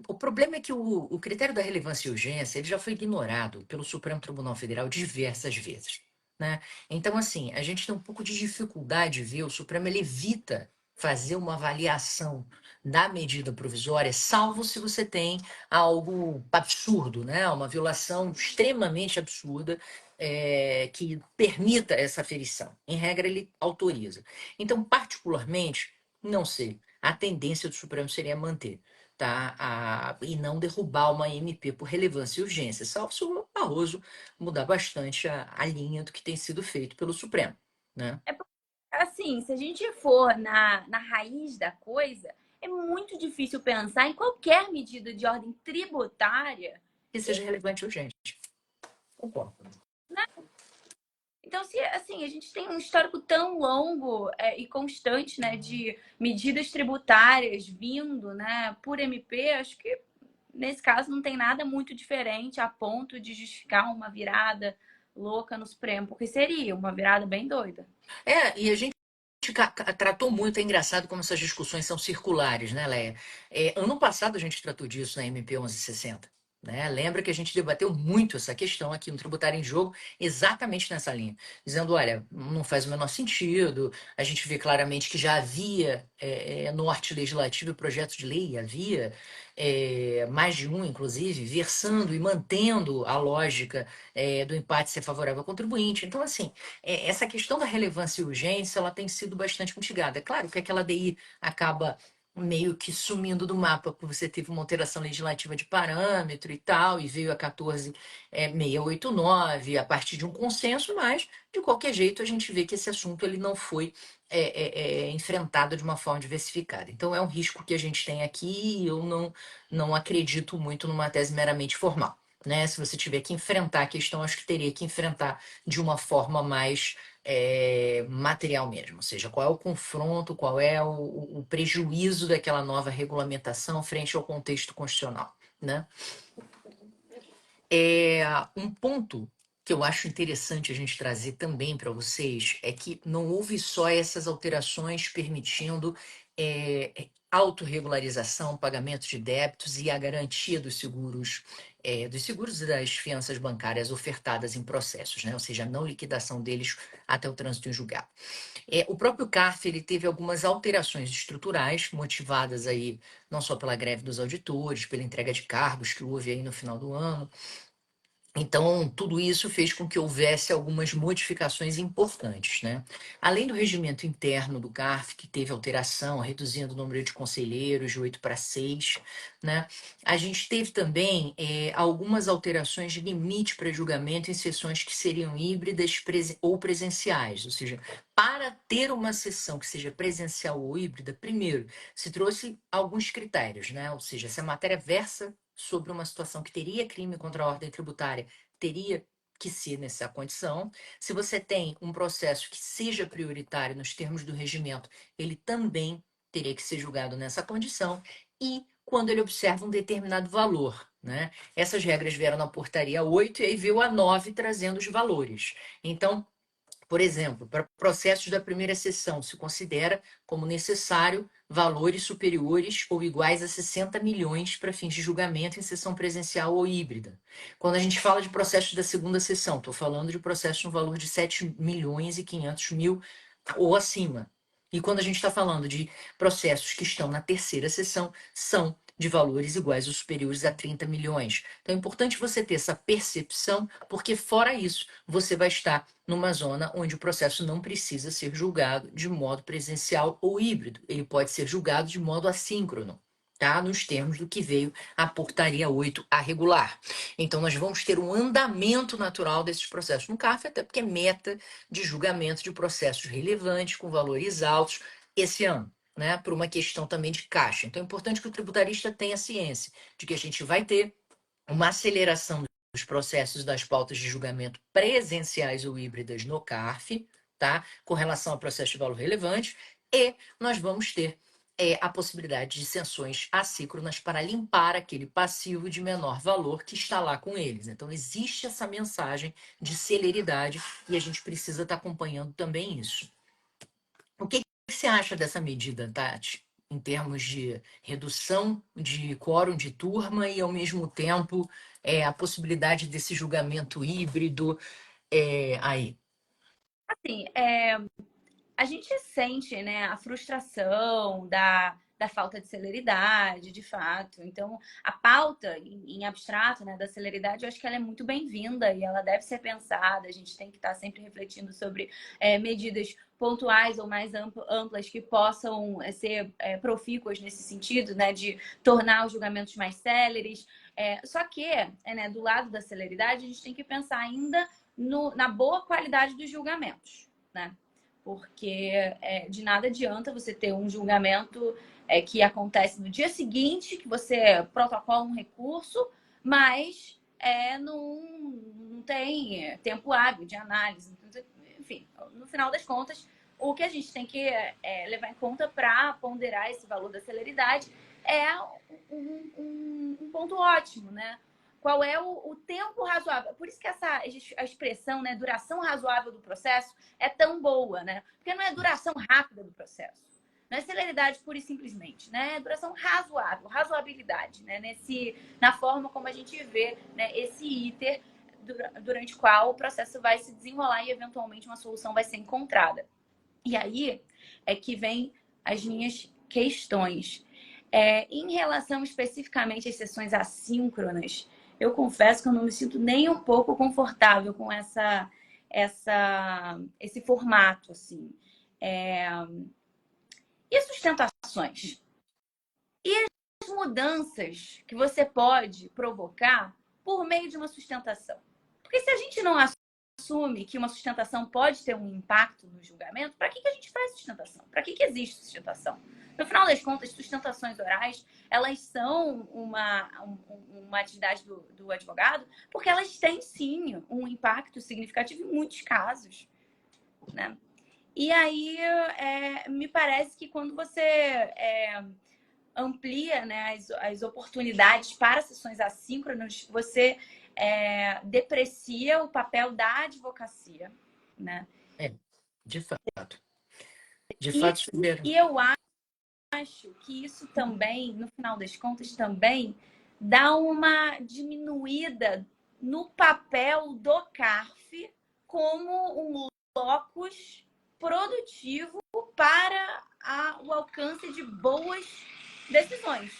o problema é que o critério da relevância e urgência ele já foi ignorado pelo Supremo Tribunal Federal diversas vezes, né? Então, assim, a gente tem um pouco de dificuldade de ver, o Supremo ele evita fazer uma avaliação da medida provisória, salvo se você tem algo absurdo, né? Uma violação extremamente absurda que permita essa aferição. Em regra, ele autoriza. Então, particularmente, não sei. A tendência do Supremo seria manter, tá? E não derrubar uma MP por relevância e urgência, salvo se o Barroso mudar bastante a linha do que tem sido feito pelo Supremo, né? É assim, se a gente for na raiz da coisa, é muito difícil pensar em qualquer medida de ordem tributária. Que seja relevante e urgente. Concordo. Então, se assim, a gente tem um histórico tão longo e constante, né, de medidas tributárias vindo, né, por MP, acho que nesse caso não tem nada muito diferente a ponto de justificar uma virada louca no Supremo, porque seria uma virada bem doida. E a gente tratou muito, é engraçado como essas discussões são circulares, né, Leia? Ano passado a gente tratou disso na MP 1160. Né? Lembra que a gente debateu muito essa questão aqui no Tributário em Jogo, exatamente nessa linha, dizendo: olha, não faz o menor sentido, a gente vê claramente que já havia norte legislativo e projeto de lei, havia mais de um, inclusive, versando e mantendo a lógica do empate ser favorável ao contribuinte. Então, assim, essa questão da relevância e urgência, ela tem sido bastante mitigada. É claro que aquela DI acaba meio que sumindo do mapa, porque você teve uma alteração legislativa de parâmetro e tal, e veio a 14.689 a partir de um consenso, mas, de qualquer jeito, a gente vê que esse assunto ele não foi enfrentado de uma forma diversificada. Então, é um risco que a gente tem aqui e eu não acredito muito numa tese meramente formal. Né? Se você tiver que enfrentar a questão, acho que teria que enfrentar de uma forma mais material mesmo, ou seja, qual é o confronto, qual é o prejuízo daquela nova regulamentação frente ao contexto constitucional, né? Um ponto que eu acho interessante a gente trazer também para vocês é que não houve só essas alterações permitindo autorregularização, pagamento de débitos e a garantia dos seguros e das fianças bancárias ofertadas em processos, né? Ou seja, a não liquidação deles até o trânsito em julgado. O próprio CARF ele teve algumas alterações estruturais motivadas aí não só pela greve dos auditores, pela entrega de cargos que houve aí no final do ano. Então, tudo isso fez com que houvesse algumas modificações importantes, né? Além do regimento interno do CARF, que teve alteração, reduzindo o número de conselheiros de 8 para 6, né? A gente teve também algumas alterações de limite para julgamento em sessões que seriam híbridas ou presenciais, ou seja, para ter uma sessão que seja presencial ou híbrida, primeiro, se trouxe alguns critérios, né? Ou seja, se a matéria versa sobre uma situação que teria crime contra a ordem tributária, teria que ser nessa condição. Se você tem um processo que seja prioritário nos termos do regimento, ele também teria que ser julgado nessa condição. E quando ele observa um determinado valor, né? Essas regras vieram na portaria 8 e aí veio a 9 trazendo os valores. Então, Por exemplo, para processos da primeira sessão, se considera como necessário valores superiores ou iguais a 60 milhões para fins de julgamento em sessão presencial ou híbrida. Quando a gente fala de processos da segunda sessão, estou falando de processos no valor de 7 milhões e 500 mil ou acima. E quando a gente está falando de processos que estão na terceira sessão, são de valores iguais ou superiores a 30 milhões. Então é importante você ter essa percepção, porque fora isso, você vai estar numa zona onde o processo não precisa ser julgado de modo presencial ou híbrido. Ele pode ser julgado de modo assíncrono, tá? Nos termos do que veio a portaria 8 a regular. Então nós vamos ter um andamento natural desses processos no CARF, até porque é meta de julgamento de processos relevantes com valores altos esse ano. Né, por uma questão também de caixa. Então é importante que o tributarista tenha ciência de que a gente vai ter uma aceleração dos processos das pautas de julgamento presenciais ou híbridas no CARF, tá? Com relação ao processo de valor relevante, e nós vamos ter a possibilidade de sanções assíncronas para limpar aquele passivo de menor valor que está lá com eles. Então, existe essa mensagem de celeridade e a gente precisa estar acompanhando também isso. O que você acha dessa medida, Tati? Em termos de redução de quórum de turma e, ao mesmo tempo, a possibilidade desse julgamento híbrido aí. Assim, a gente sente, né, a frustração da falta de celeridade, de fato. Então, a pauta em abstrato, né, da celeridade, eu acho que ela é muito bem-vinda e ela deve ser pensada. A gente tem que estar sempre refletindo sobre medidas pontuais ou mais amplas que possam ser profícuas nesse sentido, né, de tornar os julgamentos mais céleres. Só que, né, do lado da celeridade, a gente tem que pensar ainda na boa qualidade dos julgamentos, né? Porque de nada adianta você ter um julgamento que acontece no dia seguinte, que você protocola um recurso, mas não tem tempo hábil de análise. Enfim, no final das contas, o que a gente tem que levar em conta para ponderar esse valor da celeridade é um ponto ótimo, né? Qual é o tempo razoável? Por isso que a expressão, né, duração razoável do processo é tão boa, né? Porque não é duração rápida do processo. Não é celeridade pura e simplesmente, né? É duração razoável, razoabilidade, né? Na forma como a gente vê, né, esse iter durante o qual o processo vai se desenrolar e eventualmente uma solução vai ser encontrada. E aí é que vem as minhas questões. Em relação especificamente às sessões assíncronas, eu confesso que eu não me sinto nem um pouco confortável com esse formato, assim. E as sustentações? E as mudanças que você pode provocar por meio de uma sustentação? Porque se a gente não assume que uma sustentação pode ter um impacto no julgamento, para que a gente faz sustentação? Para que existe sustentação? No final das contas, sustentações orais, elas são uma atividade do advogado, porque elas têm, sim, um impacto significativo em muitos casos, né? E aí, me parece que quando você amplia, né, as oportunidades para sessões assíncronas, você deprecia o papel da advocacia, né? De fato. De E, fato, primeiro. e eu acho que isso também, no final das contas, também dá uma diminuída no papel do CARF como um locus produtivo para o alcance de boas decisões.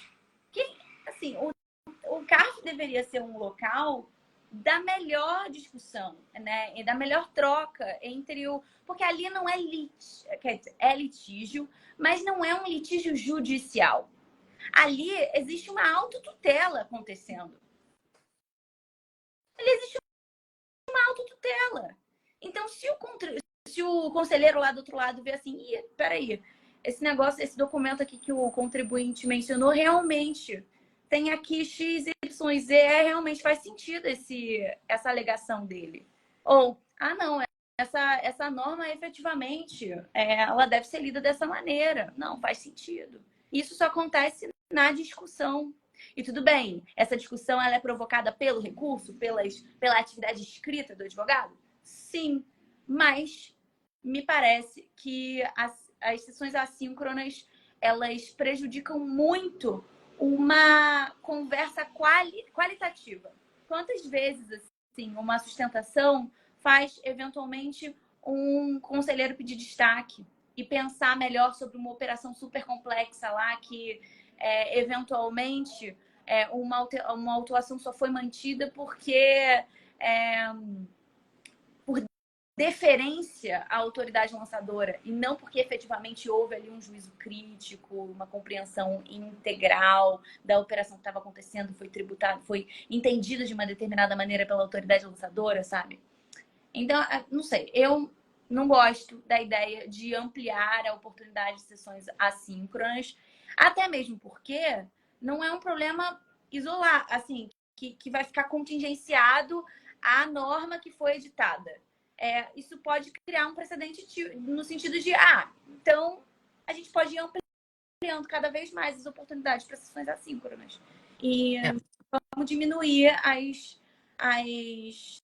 Que, assim, o CARF deveria ser um local da melhor discussão, né? E da melhor troca entre o... Porque ali não é litígio, mas não é um litígio judicial. Ali existe uma autotutela acontecendo. Ali existe uma autotutela. Então, se o conselheiro lá do outro lado vê assim, peraí, esse negócio, esse documento aqui que o contribuinte mencionou, realmente tem aqui X, Y, Z, realmente faz sentido essa alegação dele. Ou, não, essa norma efetivamente, ela deve ser lida dessa maneira. Não, faz sentido. Isso só acontece na discussão. E tudo bem, essa discussão ela é provocada pelo recurso, pela atividade escrita do advogado? Sim, mas me parece que as sessões assíncronas, elas prejudicam muito uma conversa qualitativa. Quantas vezes, assim, uma sustentação faz, eventualmente, um conselheiro pedir destaque e pensar melhor sobre uma operação super complexa lá que, eventualmente, uma autuação só foi mantida porque por deferência à autoridade lançadora e não porque efetivamente houve ali um juízo crítico, uma compreensão integral da operação que estava acontecendo, foi tributada, foi entendida de uma determinada maneira pela autoridade lançadora, sabe? Então, não sei, eu não gosto da ideia de ampliar a oportunidade de sessões assíncronas, até mesmo porque não é um problema isolar, assim, que vai ficar contingenciado à norma que foi editada. Isso pode criar um precedente no sentido de, então a gente pode ir ampliando cada vez mais as oportunidades para sessões assíncronas. E É. vamos diminuir as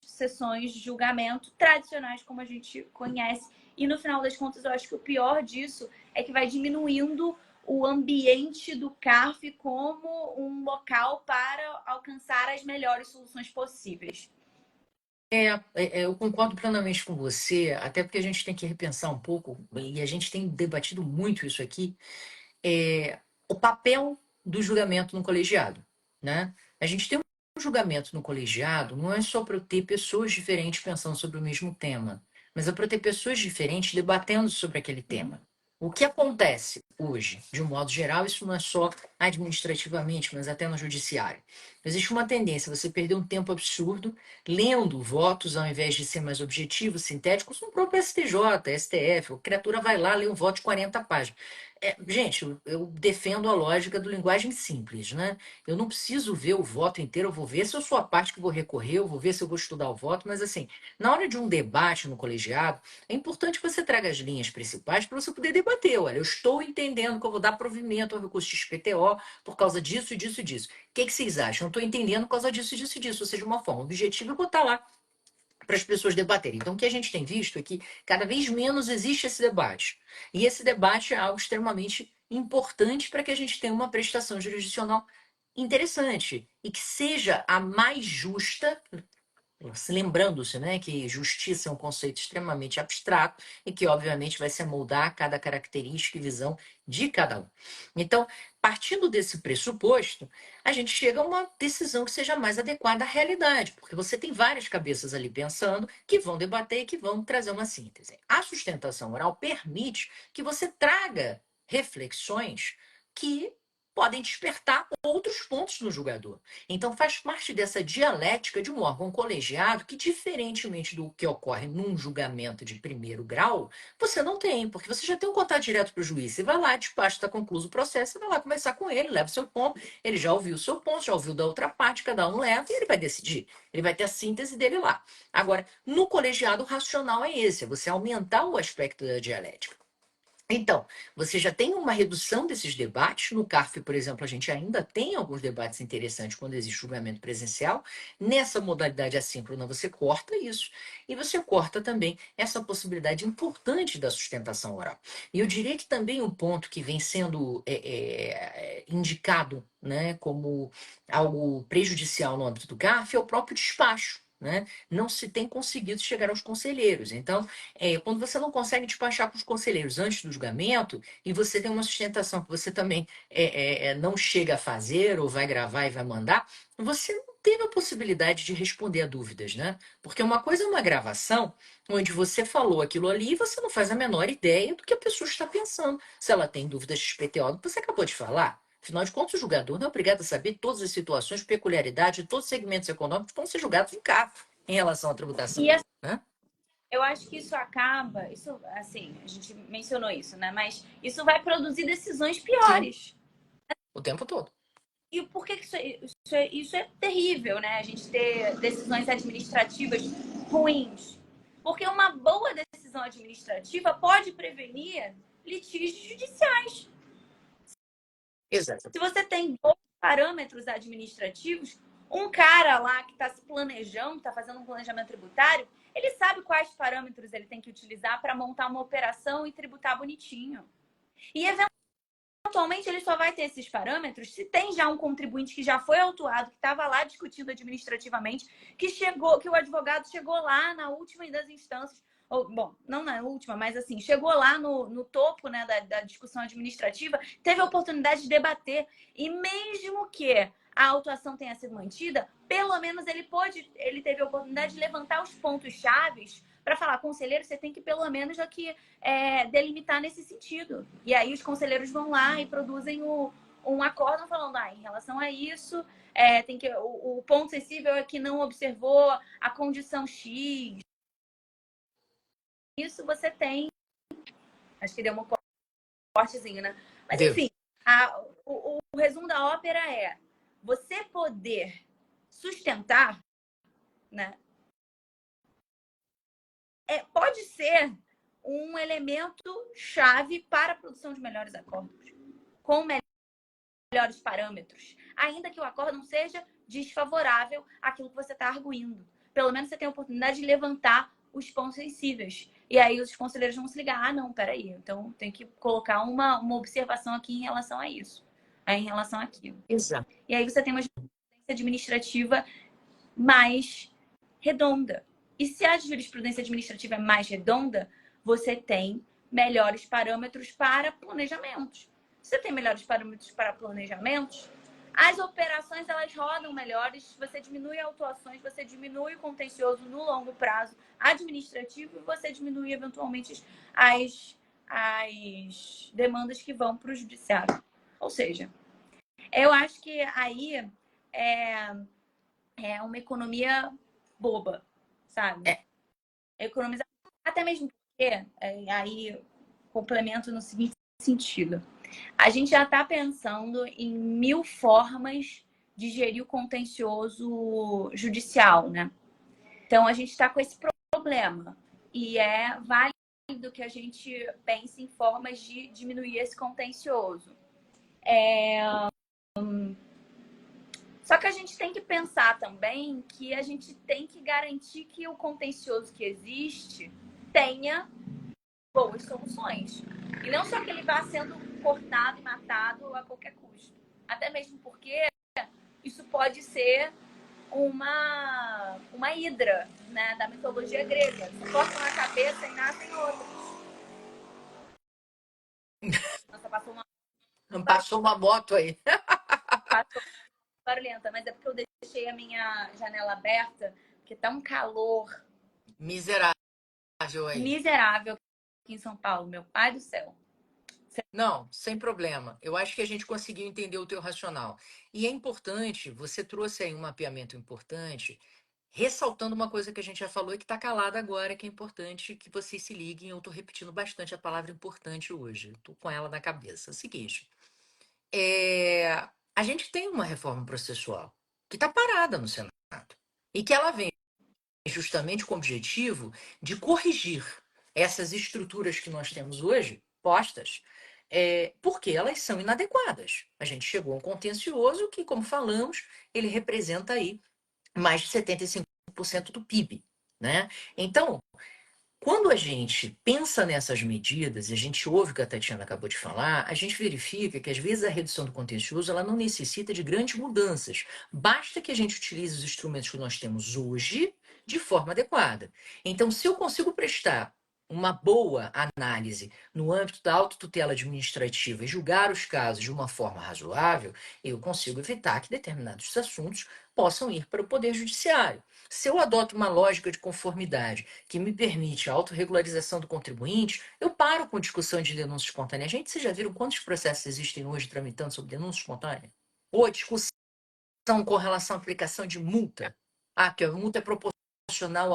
sessões de julgamento tradicionais como a gente conhece. E no final das contas, eu acho que o pior disso é que vai diminuindo o ambiente do CARF como um local para alcançar as melhores soluções possíveis. Eu concordo plenamente com você, até porque a gente tem que repensar um pouco, e a gente tem debatido muito isso aqui, o papel do julgamento no colegiado, né? A gente tem um julgamento no colegiado, não é só para ter pessoas diferentes pensando sobre o mesmo tema, mas é para ter pessoas diferentes debatendo sobre aquele tema. O que acontece hoje, de um modo geral, isso não é só administrativamente, mas até no judiciário. Existe uma tendência a você perder um tempo absurdo lendo votos ao invés de ser mais objetivos, sintéticos, no próprio STJ, STF. A criatura vai lá, lê um voto de 40 páginas. Gente, eu defendo a lógica do linguagem simples, né? Eu não preciso ver o voto inteiro, eu vou ver se eu sou a parte que vou recorrer, eu vou ver se eu vou estudar o voto, mas assim, na hora de um debate no colegiado, é importante que você traga as linhas principais para você poder debater. Olha, eu estou entendendo que eu vou dar provimento ao recurso de XPTO por causa disso, disso e disso. O que vocês acham? Eu estou entendendo por causa disso, disso e disso. Ou seja, uma forma objetiva é botar lá para as pessoas debaterem. Então, o que a gente tem visto é que cada vez menos existe esse debate. E esse debate é algo extremamente importante para que a gente tenha uma prestação jurisdicional interessante e que seja a mais justa, lembrando-se, né, que justiça é um conceito extremamente abstrato e que, obviamente, vai se moldar a cada característica e visão de cada um. Então, partindo desse pressuposto, a gente chega a uma decisão que seja mais adequada à realidade, porque você tem várias cabeças ali pensando que vão debater e que vão trazer uma síntese. A sustentação oral permite que você traga reflexões que podem despertar outros pontos no julgador. Então, faz parte dessa dialética de um órgão colegiado que, diferentemente do que ocorre num julgamento de primeiro grau, você não tem, porque você já tem um contato direto para o juiz. Você vai lá, despacha, está concluído o processo, você vai lá conversar com ele, leva o seu ponto, ele já ouviu o seu ponto, já ouviu da outra parte, cada um leva e ele vai decidir. Ele vai ter a síntese dele lá. Agora, no colegiado, o racional é esse, é você aumentar o aspecto da dialética. Então, você já tem uma redução desses debates. No CARF, por exemplo, a gente ainda tem alguns debates interessantes quando existe julgamento presencial. Nessa modalidade assíncrona, você corta isso. E você corta também essa possibilidade importante da sustentação oral. E eu diria que também um ponto que vem sendo indicado, né, como algo prejudicial no âmbito do CARF é o próprio despacho. Né? Não se tem conseguido chegar aos conselheiros. Então, quando você não consegue despachar com os conselheiros antes do julgamento e você tem uma sustentação que você também não chega a fazer ou vai gravar e vai mandar, você não teve a possibilidade de responder a dúvidas, né? Porque uma coisa é uma gravação onde você falou aquilo ali e você não faz a menor ideia do que a pessoa está pensando. Se ela tem dúvidas de XPTO do que você acabou de falar. Afinal de contas, o julgador não é obrigado a saber todas as situações, peculiaridades de todos os segmentos econômicos que vão ser julgados em CAF em relação à tributação. E Né? eu acho que isso acaba, isso, assim, a gente mencionou isso, né? Mas isso vai produzir decisões Sim, piores. o tempo todo. E por que isso é terrível, né? A gente ter decisões administrativas ruins. Porque uma boa decisão administrativa pode prevenir litígios judiciais. Exato. Se você tem bons parâmetros administrativos, um cara lá que está se planejando, está fazendo um planejamento tributário, Ele sabe quais parâmetros ele tem que utilizar para montar uma operação e tributar bonitinho. E eventualmente ele só vai ter esses parâmetros se tem já um contribuinte que já foi autuado, que estava lá discutindo administrativamente, que o advogado chegou lá na última das instâncias, ou, bom, não na última, mas assim, chegou lá no topo, né, da discussão administrativa, teve a oportunidade de debater. E mesmo que a autuação tenha sido mantida, pelo menos ele teve a oportunidade de levantar os pontos chaves para falar, conselheiro, você tem que pelo menos aqui delimitar nesse sentido. E aí os conselheiros vão lá e produzem um acórdão falando, em relação a isso, tem que o ponto sensível é que não observou a condição X. Isso você tem. Acho que deu um cortezinho, né? Mas enfim, o resumo da ópera é você poder sustentar, né? Pode ser um elemento chave para a produção de melhores acordos, com melhores parâmetros, ainda que o acordo não seja desfavorável àquilo que você está arguindo. Pelo menos você tem a oportunidade de levantar os pontos sensíveis. E aí os conselheiros vão se ligar, não, peraí, então tem que colocar uma observação aqui em relação a isso, em relação àquilo. Exato. E aí você tem uma jurisprudência administrativa mais redonda. E se a jurisprudência administrativa é mais redonda, você tem melhores parâmetros para planejamentos. Se você tem melhores parâmetros para planejamentos, as operações elas rodam melhores, você diminui autuações, você diminui o contencioso no longo prazo administrativo e você diminui eventualmente as demandas que vão para o judiciário. Ou seja, eu acho que aí é uma economia boba, sabe? Economizar. Até mesmo porque, aí complemento no seguinte sentido. A gente já está pensando em 1000 formas de gerir o contencioso judicial, né? Então a gente está com esse problema. E é válido que a gente pense em formas de diminuir esse contencioso. Só que a gente tem que pensar também que a gente tem que garantir que o contencioso que existe tenha boas soluções. E não só que ele vá sendo cortado e matado a qualquer custo. Até mesmo porque isso pode ser uma hidra, né, da mitologia grega. Se cortam a cabeça e nascem outros. Nossa, Passou uma moto aí. passou barulhenta, mas é porque eu deixei a minha janela aberta, porque tá um calor Miserável aí. miserável aqui em São Paulo, meu pai do céu. Não, sem problema. Eu acho que a gente conseguiu entender o teu racional. E é importante, você trouxe aí um mapeamento importante, ressaltando uma coisa que a gente já falou e que está calada agora, que é importante que vocês se liguem. Eu estou repetindo bastante a palavra importante hoje. Estou com ela na cabeça. É o seguinte, a gente tem uma reforma processual que está parada no Senado e que ela vem justamente com o objetivo de corrigir essas estruturas que nós temos hoje postas, porque elas são inadequadas. A gente chegou a um contencioso que, como falamos, ele representa aí mais de 75% do PIB, né? Então, quando a gente pensa nessas medidas, e a gente ouve o que a Tatiana acabou de falar, a gente verifica que às vezes a redução do contencioso ela não necessita de grandes mudanças. Basta que a gente utilize os instrumentos que nós temos hoje de forma adequada. Então, se eu consigo prestar uma boa análise no âmbito da autotutela administrativa e julgar os casos de uma forma razoável, eu consigo evitar que determinados assuntos possam ir para o Poder Judiciário. Se eu adoto uma lógica de conformidade que me permite a autorregularização do contribuinte, eu paro com discussão de denúncia espontânea. Gente, vocês já viram quantos processos existem hoje tramitando sobre denúncia espontânea? Ou discussão com relação à aplicação de multa? Que a multa é proporcional,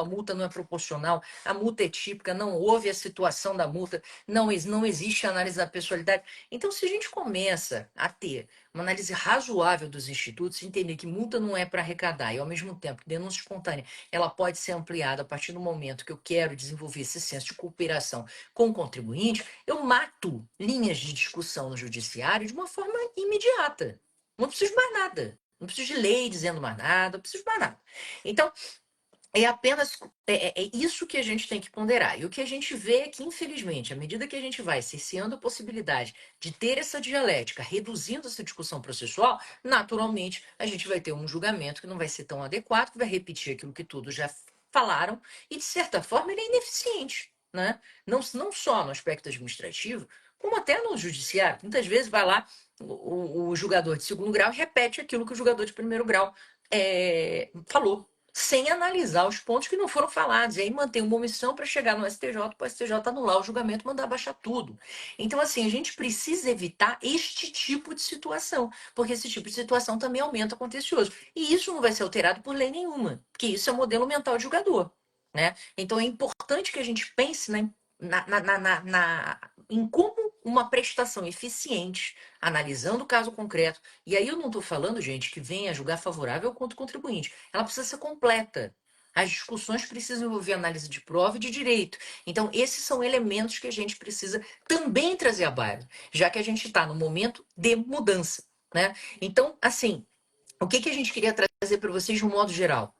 a multa não é proporcional, a multa é típica, não houve a situação da multa, não existe análise da pessoalidade. Então, se a gente começa a ter uma análise razoável dos institutos, entender que multa não é para arrecadar e, ao mesmo tempo, que denúncia espontânea ela pode ser ampliada a partir do momento que eu quero desenvolver esse senso de cooperação com o contribuinte, eu mato linhas de discussão no judiciário de uma forma imediata. Não preciso de mais nada. Não preciso de lei dizendo mais nada, não preciso de mais nada. Então, é apenas é isso que a gente tem que ponderar. E o que a gente vê é que, infelizmente, à medida que a gente vai cerceando a possibilidade de ter essa dialética, reduzindo essa discussão processual, naturalmente a gente vai ter um julgamento que não vai ser tão adequado, que vai repetir aquilo que todos já falaram, e de certa forma ele é ineficiente, né? Não só no aspecto administrativo, como até no judiciário. Muitas vezes vai lá o julgador de segundo grau e repete aquilo que o julgador de primeiro grau falou, sem analisar os pontos que não foram falados. E aí mantém uma omissão para chegar no STJ, para o STJ anular o julgamento e mandar baixar tudo. Então, assim, a gente precisa evitar este tipo de situação, porque esse tipo de situação também aumenta o contencioso. E isso não vai ser alterado por lei nenhuma, porque isso é modelo mental de julgador. Né? Então, é importante que a gente pense em como uma prestação eficiente, analisando o caso concreto. E aí eu não estou falando, gente, que venha julgar favorável contra o contribuinte. Ela precisa ser completa. As discussões precisam envolver análise de prova e de direito. Então, esses são elementos que a gente precisa também trazer à baila, já que a gente está no momento de mudança. Né? Então, assim, o que a gente queria trazer para vocês de um modo geral?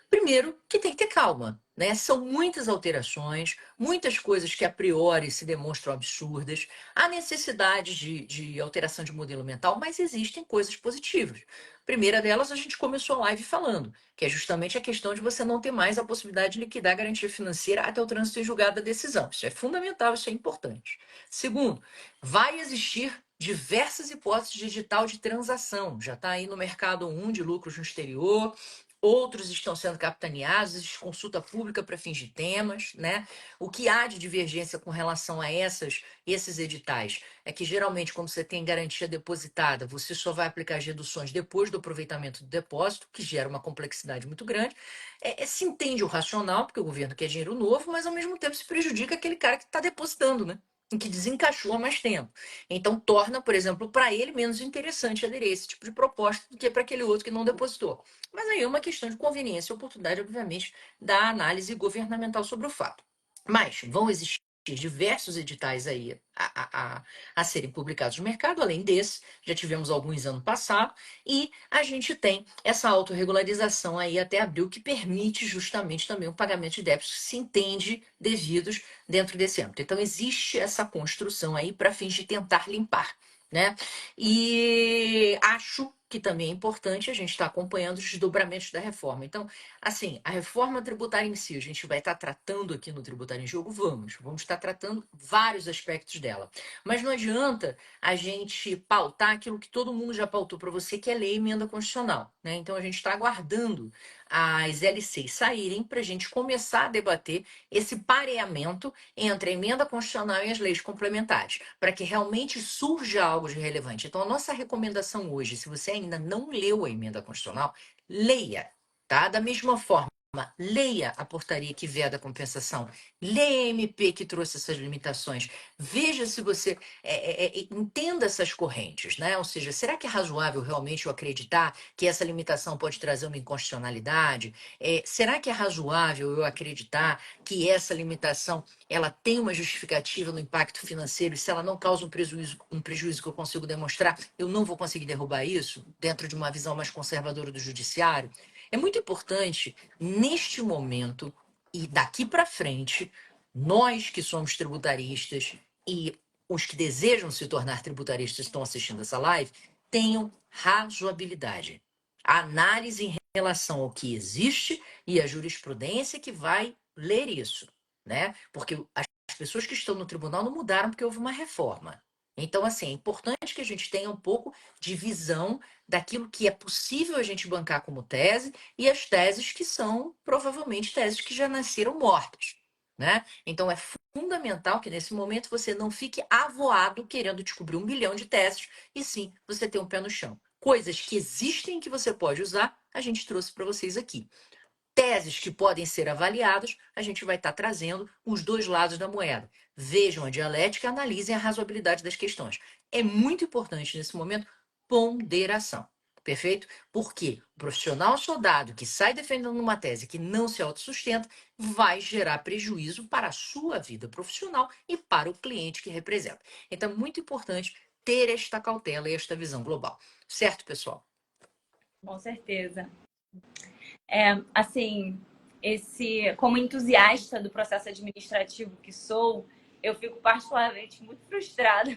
Primeiro, que tem que ter calma, né? São muitas alterações, muitas coisas que a priori se demonstram absurdas, há necessidade de alteração de modelo mental, mas existem coisas positivas. Primeira delas, a gente começou a live falando, que é justamente a questão de você não ter mais a possibilidade de liquidar a garantia financeira até o trânsito em julgado da decisão. Isso é fundamental, isso é importante. Segundo, vai existir diversas hipóteses de digital de transação. Já está aí no mercado um de lucros no exterior, outros estão sendo capitaneados, existe consulta pública para fins de temas, né? O que há de divergência com relação a esses editais é que geralmente quando você tem garantia depositada, você só vai aplicar as reduções depois do aproveitamento do depósito, que gera uma complexidade muito grande. Se entende o racional, porque o governo quer dinheiro novo, mas ao mesmo tempo se prejudica aquele cara que está depositando, né? Em que desencaixou há mais tempo. Então, torna, por exemplo, para ele menos interessante aderir a esse tipo de proposta do que para aquele outro que não depositou. Mas aí é uma questão de conveniência e oportunidade, obviamente, da análise governamental sobre o fato. Mas vão existir diversos editais aí a serem publicados no mercado, além desse, já tivemos alguns ano passado, e a gente tem essa autorregularização aí até abril, que permite justamente também o pagamento de débitos que se entende devidos dentro desse âmbito. Então, existe essa construção aí para fins de tentar limpar, né? E acho que também é importante a gente estar acompanhando os desdobramentos da reforma. Então, assim, a reforma tributária em si, a gente vai estar tratando aqui no Tributário em Jogo? Vamos estar tratando vários aspectos dela. Mas não adianta a gente pautar aquilo que todo mundo já pautou para você, que é lei e emenda constitucional, né? Então, a gente está aguardando as LCs saírem para a gente começar a debater esse pareamento entre a emenda constitucional e as leis complementares, para que realmente surja algo de relevante. Então, a nossa recomendação hoje, se você ainda não leu a emenda constitucional, leia, tá? Da mesma forma, leia a portaria que veda a compensação, leia a MP que trouxe essas limitações, veja se você entenda essas correntes, né? Ou seja, será que é razoável realmente eu acreditar que essa limitação pode trazer uma inconstitucionalidade? Será que é razoável eu acreditar que essa limitação ela tem uma justificativa no impacto financeiro e se ela não causa um prejuízo que eu consigo demonstrar, eu não vou conseguir derrubar isso dentro de uma visão mais conservadora do judiciário? É muito importante, neste momento e daqui para frente, nós que somos tributaristas e os que desejam se tornar tributaristas estão assistindo essa live, tenham razoabilidade. A análise em relação ao que existe e a jurisprudência que vai ler isso, né? Porque as pessoas que estão no tribunal não mudaram porque houve uma reforma. Então, assim, é importante que a gente tenha um pouco de visão daquilo que é possível a gente bancar como tese e as teses que são provavelmente teses que já nasceram mortas, né? Então, é fundamental que nesse momento você não fique avoado querendo descobrir 1 bilhão de teses e sim você ter um pé no chão. Coisas que existem que você pode usar, a gente trouxe para vocês aqui. Teses que podem ser avaliadas, a gente vai estar trazendo os dois lados da moeda. Vejam a dialética e analisem a razoabilidade das questões. É muito importante nesse momento ponderação. Perfeito? Porque o profissional soldado que sai defendendo uma tese que não se autossustenta vai gerar prejuízo para a sua vida profissional e para o cliente que representa. Então, é muito importante ter esta cautela e esta visão global. Certo, pessoal? Com certeza. Assim, como entusiasta do processo administrativo que sou, eu fico particularmente muito frustrada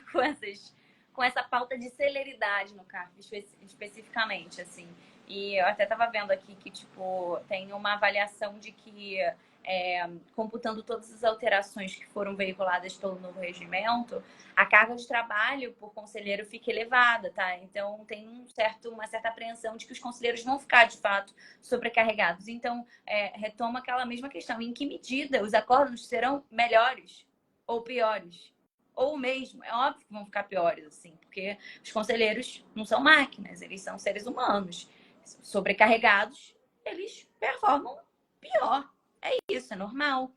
com essa pauta de celeridade no CARF, especificamente, assim. E eu até estava vendo aqui que, tipo, tem uma avaliação de que, computando todas as alterações que foram veiculadas pelo novo regimento, a carga de trabalho por conselheiro fica elevada, tá? Então, tem uma certa apreensão de que os conselheiros vão ficar, de fato, sobrecarregados. Então, retoma aquela mesma questão. Em que medida os acordos serão melhores ou piores? Ou mesmo, é óbvio que vão ficar piores, assim, porque os conselheiros não são máquinas, eles são seres humanos. Sobrecarregados, eles performam pior. É isso, é normal.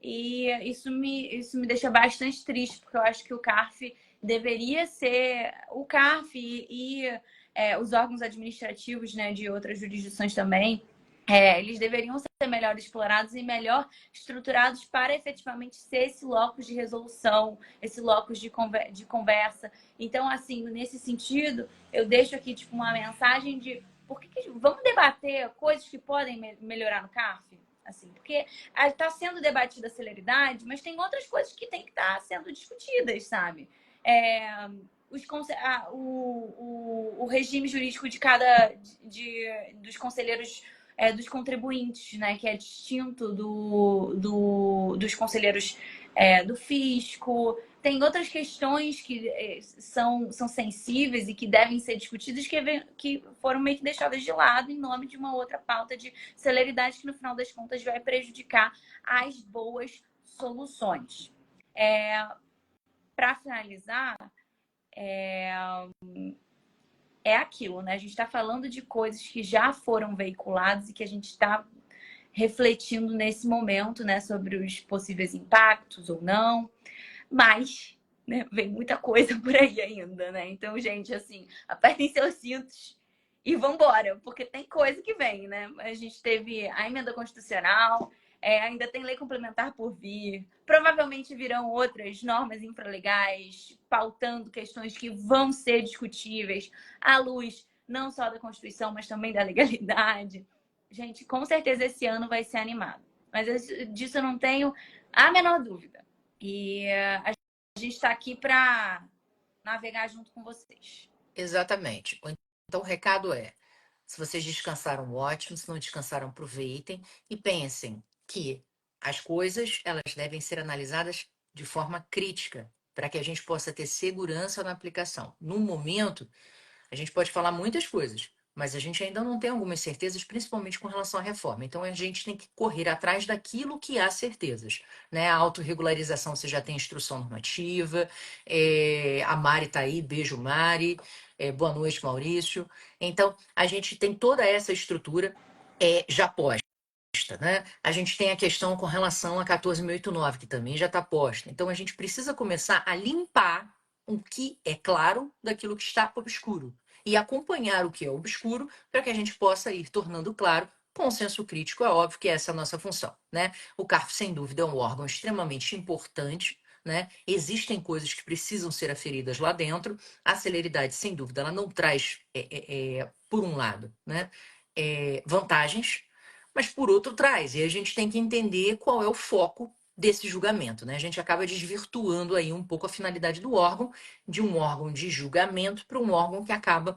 E isso me deixa bastante triste, porque eu acho que o CARF deveria ser. O CARF os órgãos administrativos, né, de outras jurisdições também, eles deveriam ser melhor explorados e melhor estruturados para efetivamente ser esse locus de resolução, esse locus de conversa. Então, assim, nesse sentido, eu deixo aqui tipo uma mensagem de vamos debater coisas que podem melhorar no CARF? Assim, porque está sendo debatida a celeridade, mas tem outras coisas que têm que estar sendo discutidas, sabe? O regime jurídico dos conselheiros, dos contribuintes, né, que é distinto dos conselheiros do fisco. Tem outras questões que são sensíveis e que devem ser discutidas que foram meio que deixadas de lado em nome de uma outra pauta de celeridade que, no final das contas, vai prejudicar as boas soluções. Para finalizar, é aquilo, né? A gente está falando de coisas que já foram veiculadas e que a gente está refletindo nesse momento, né, sobre os possíveis impactos ou não, mas, né, vem muita coisa por aí ainda, né? Então, gente, assim, apertem seus cintos e vambora, porque tem coisa que vem, né? A gente teve a emenda constitucional, ainda tem lei complementar por vir, provavelmente virão outras normas infralegais, pautando questões que vão ser discutíveis à luz não só da Constituição, mas também da legalidade. Gente, com certeza esse ano vai ser animado. Mas disso eu não tenho a menor dúvida. E a gente está aqui para navegar junto com vocês. Exatamente. Então, o recado é: se vocês descansaram, ótimo. Se não descansaram, aproveitem e pensem que as coisas elas devem ser analisadas de forma crítica para que a gente possa ter segurança na aplicação. No momento, a gente pode falar muitas coisas, mas a gente ainda não tem algumas certezas, principalmente com relação à reforma. Então, a gente tem que correr atrás daquilo que há certezas, né? A autorregularização, você já tem instrução normativa, a Mari está aí, beijo, Mari. Boa noite, Maurício. Então, a gente tem toda essa estrutura já posta, né? A gente tem a questão com relação a 14.089, que também já está posta. Então, a gente precisa começar a limpar o que é claro daquilo que está obscuro e acompanhar o que é obscuro para que a gente possa ir tornando claro. Consenso crítico, é óbvio que essa é a nossa função, né? O CARF, sem dúvida, é um órgão extremamente importante, né? Existem coisas que precisam ser aferidas lá dentro. A celeridade, sem dúvida, ela não traz, por um lado, né, vantagens, mas por outro traz. E a gente tem que entender qual é o foco desse julgamento, né? A gente acaba desvirtuando aí um pouco a finalidade do órgão, de um órgão de julgamento para um órgão que acaba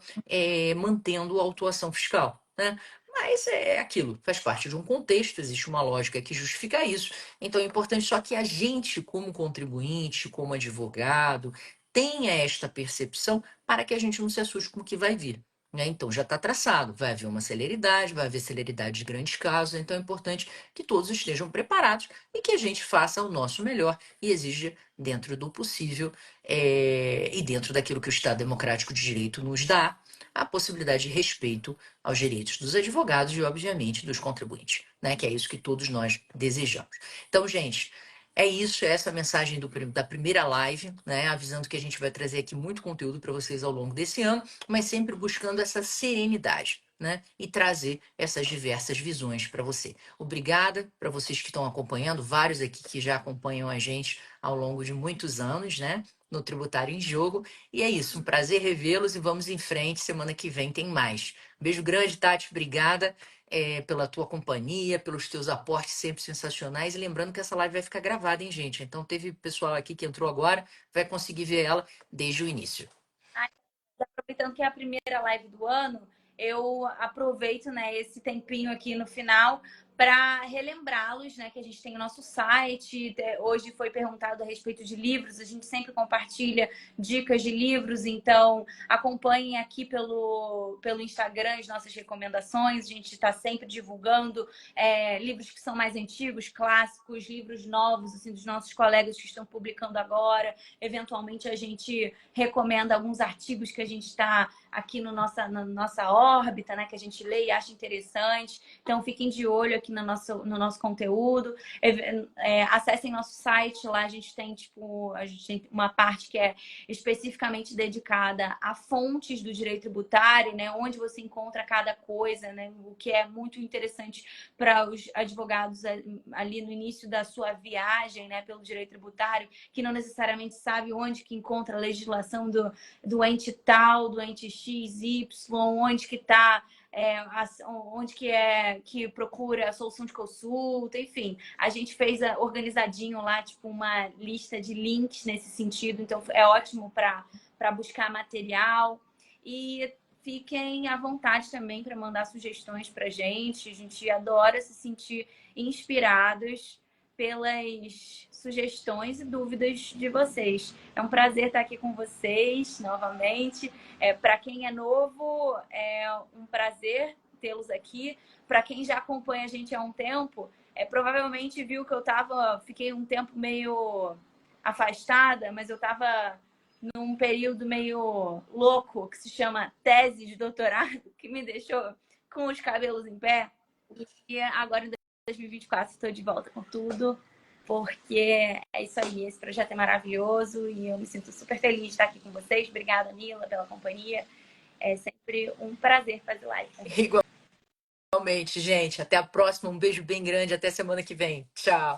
mantendo a autuação fiscal, né? Mas é aquilo, faz parte de um contexto, existe uma lógica que justifica isso. Então é importante só que a gente, como contribuinte, como advogado, tenha esta percepção para que a gente não se assuste com o que vai vir, né? Então já está traçado, vai haver uma celeridade, vai haver celeridade de grandes casos, então é importante que todos estejam preparados e que a gente faça o nosso melhor e exija, dentro do possível e dentro daquilo que o Estado Democrático de Direito nos dá, a possibilidade de respeito aos direitos dos advogados e, obviamente, dos contribuintes, né? Que é isso que todos nós desejamos. Então, gente, é isso, é essa a mensagem da primeira live, né? Avisando que a gente vai trazer aqui muito conteúdo para vocês ao longo desse ano, mas sempre buscando essa serenidade, né? E trazer essas diversas visões para você. Obrigada para vocês que estão acompanhando, vários aqui que já acompanham a gente ao longo de muitos anos, né? No Tributário em Jogo. E é isso, um prazer revê-los e vamos em frente. Semana que vem tem mais. Beijo grande, Tati, obrigada. pela tua companhia, pelos teus aportes sempre sensacionais. E lembrando que essa live vai ficar gravada, hein, gente? Então teve pessoal aqui que entrou agora, vai conseguir ver ela desde o início. Aproveitando que é a primeira live do ano, eu aproveito, né, esse tempinho aqui no final para relembrá-los, né, que a gente tem o nosso site. Hoje foi perguntado a respeito de livros, a gente sempre compartilha dicas de livros, então acompanhem aqui pelo Instagram as nossas recomendações. A gente está sempre divulgando livros que são mais antigos, clássicos, livros novos, assim, dos nossos colegas que estão publicando agora. Eventualmente a gente recomenda alguns artigos que a gente está aqui na nossa órbita, né? Que a gente lê e acha interessante. Então, fiquem de olho aqui no nosso conteúdo. Acessem nosso site, lá a gente tem uma parte que é especificamente dedicada a fontes do direito tributário, né? Onde você encontra cada coisa, né? O que é muito interessante para os advogados ali no início da sua viagem, né? Pelo direito tributário, que não necessariamente sabe onde que encontra a legislação do ente tal, do ente X, Y, onde que está, onde que procura a solução de consulta, enfim. A gente fez organizadinho lá, tipo, uma lista de links nesse sentido, então é ótimo para buscar material. E fiquem à vontade também para mandar sugestões para a gente adora se sentir inspirados pelas sugestões e dúvidas de vocês. É um prazer estar aqui com vocês novamente. Para quem é novo, é um prazer tê-los aqui. Para quem já acompanha a gente há um tempo, provavelmente viu que fiquei um tempo meio afastada, mas eu estava num período meio louco que se chama tese de doutorado, que me deixou com os cabelos em pé. E agora em 2024 estou de volta com tudo, porque é isso aí, esse projeto é maravilhoso e eu me sinto super feliz de estar aqui com vocês. Obrigada, Nila, pela companhia. É sempre um prazer fazer live. Igualmente, gente. Até a próxima. Um beijo bem grande. Até semana que vem. Tchau.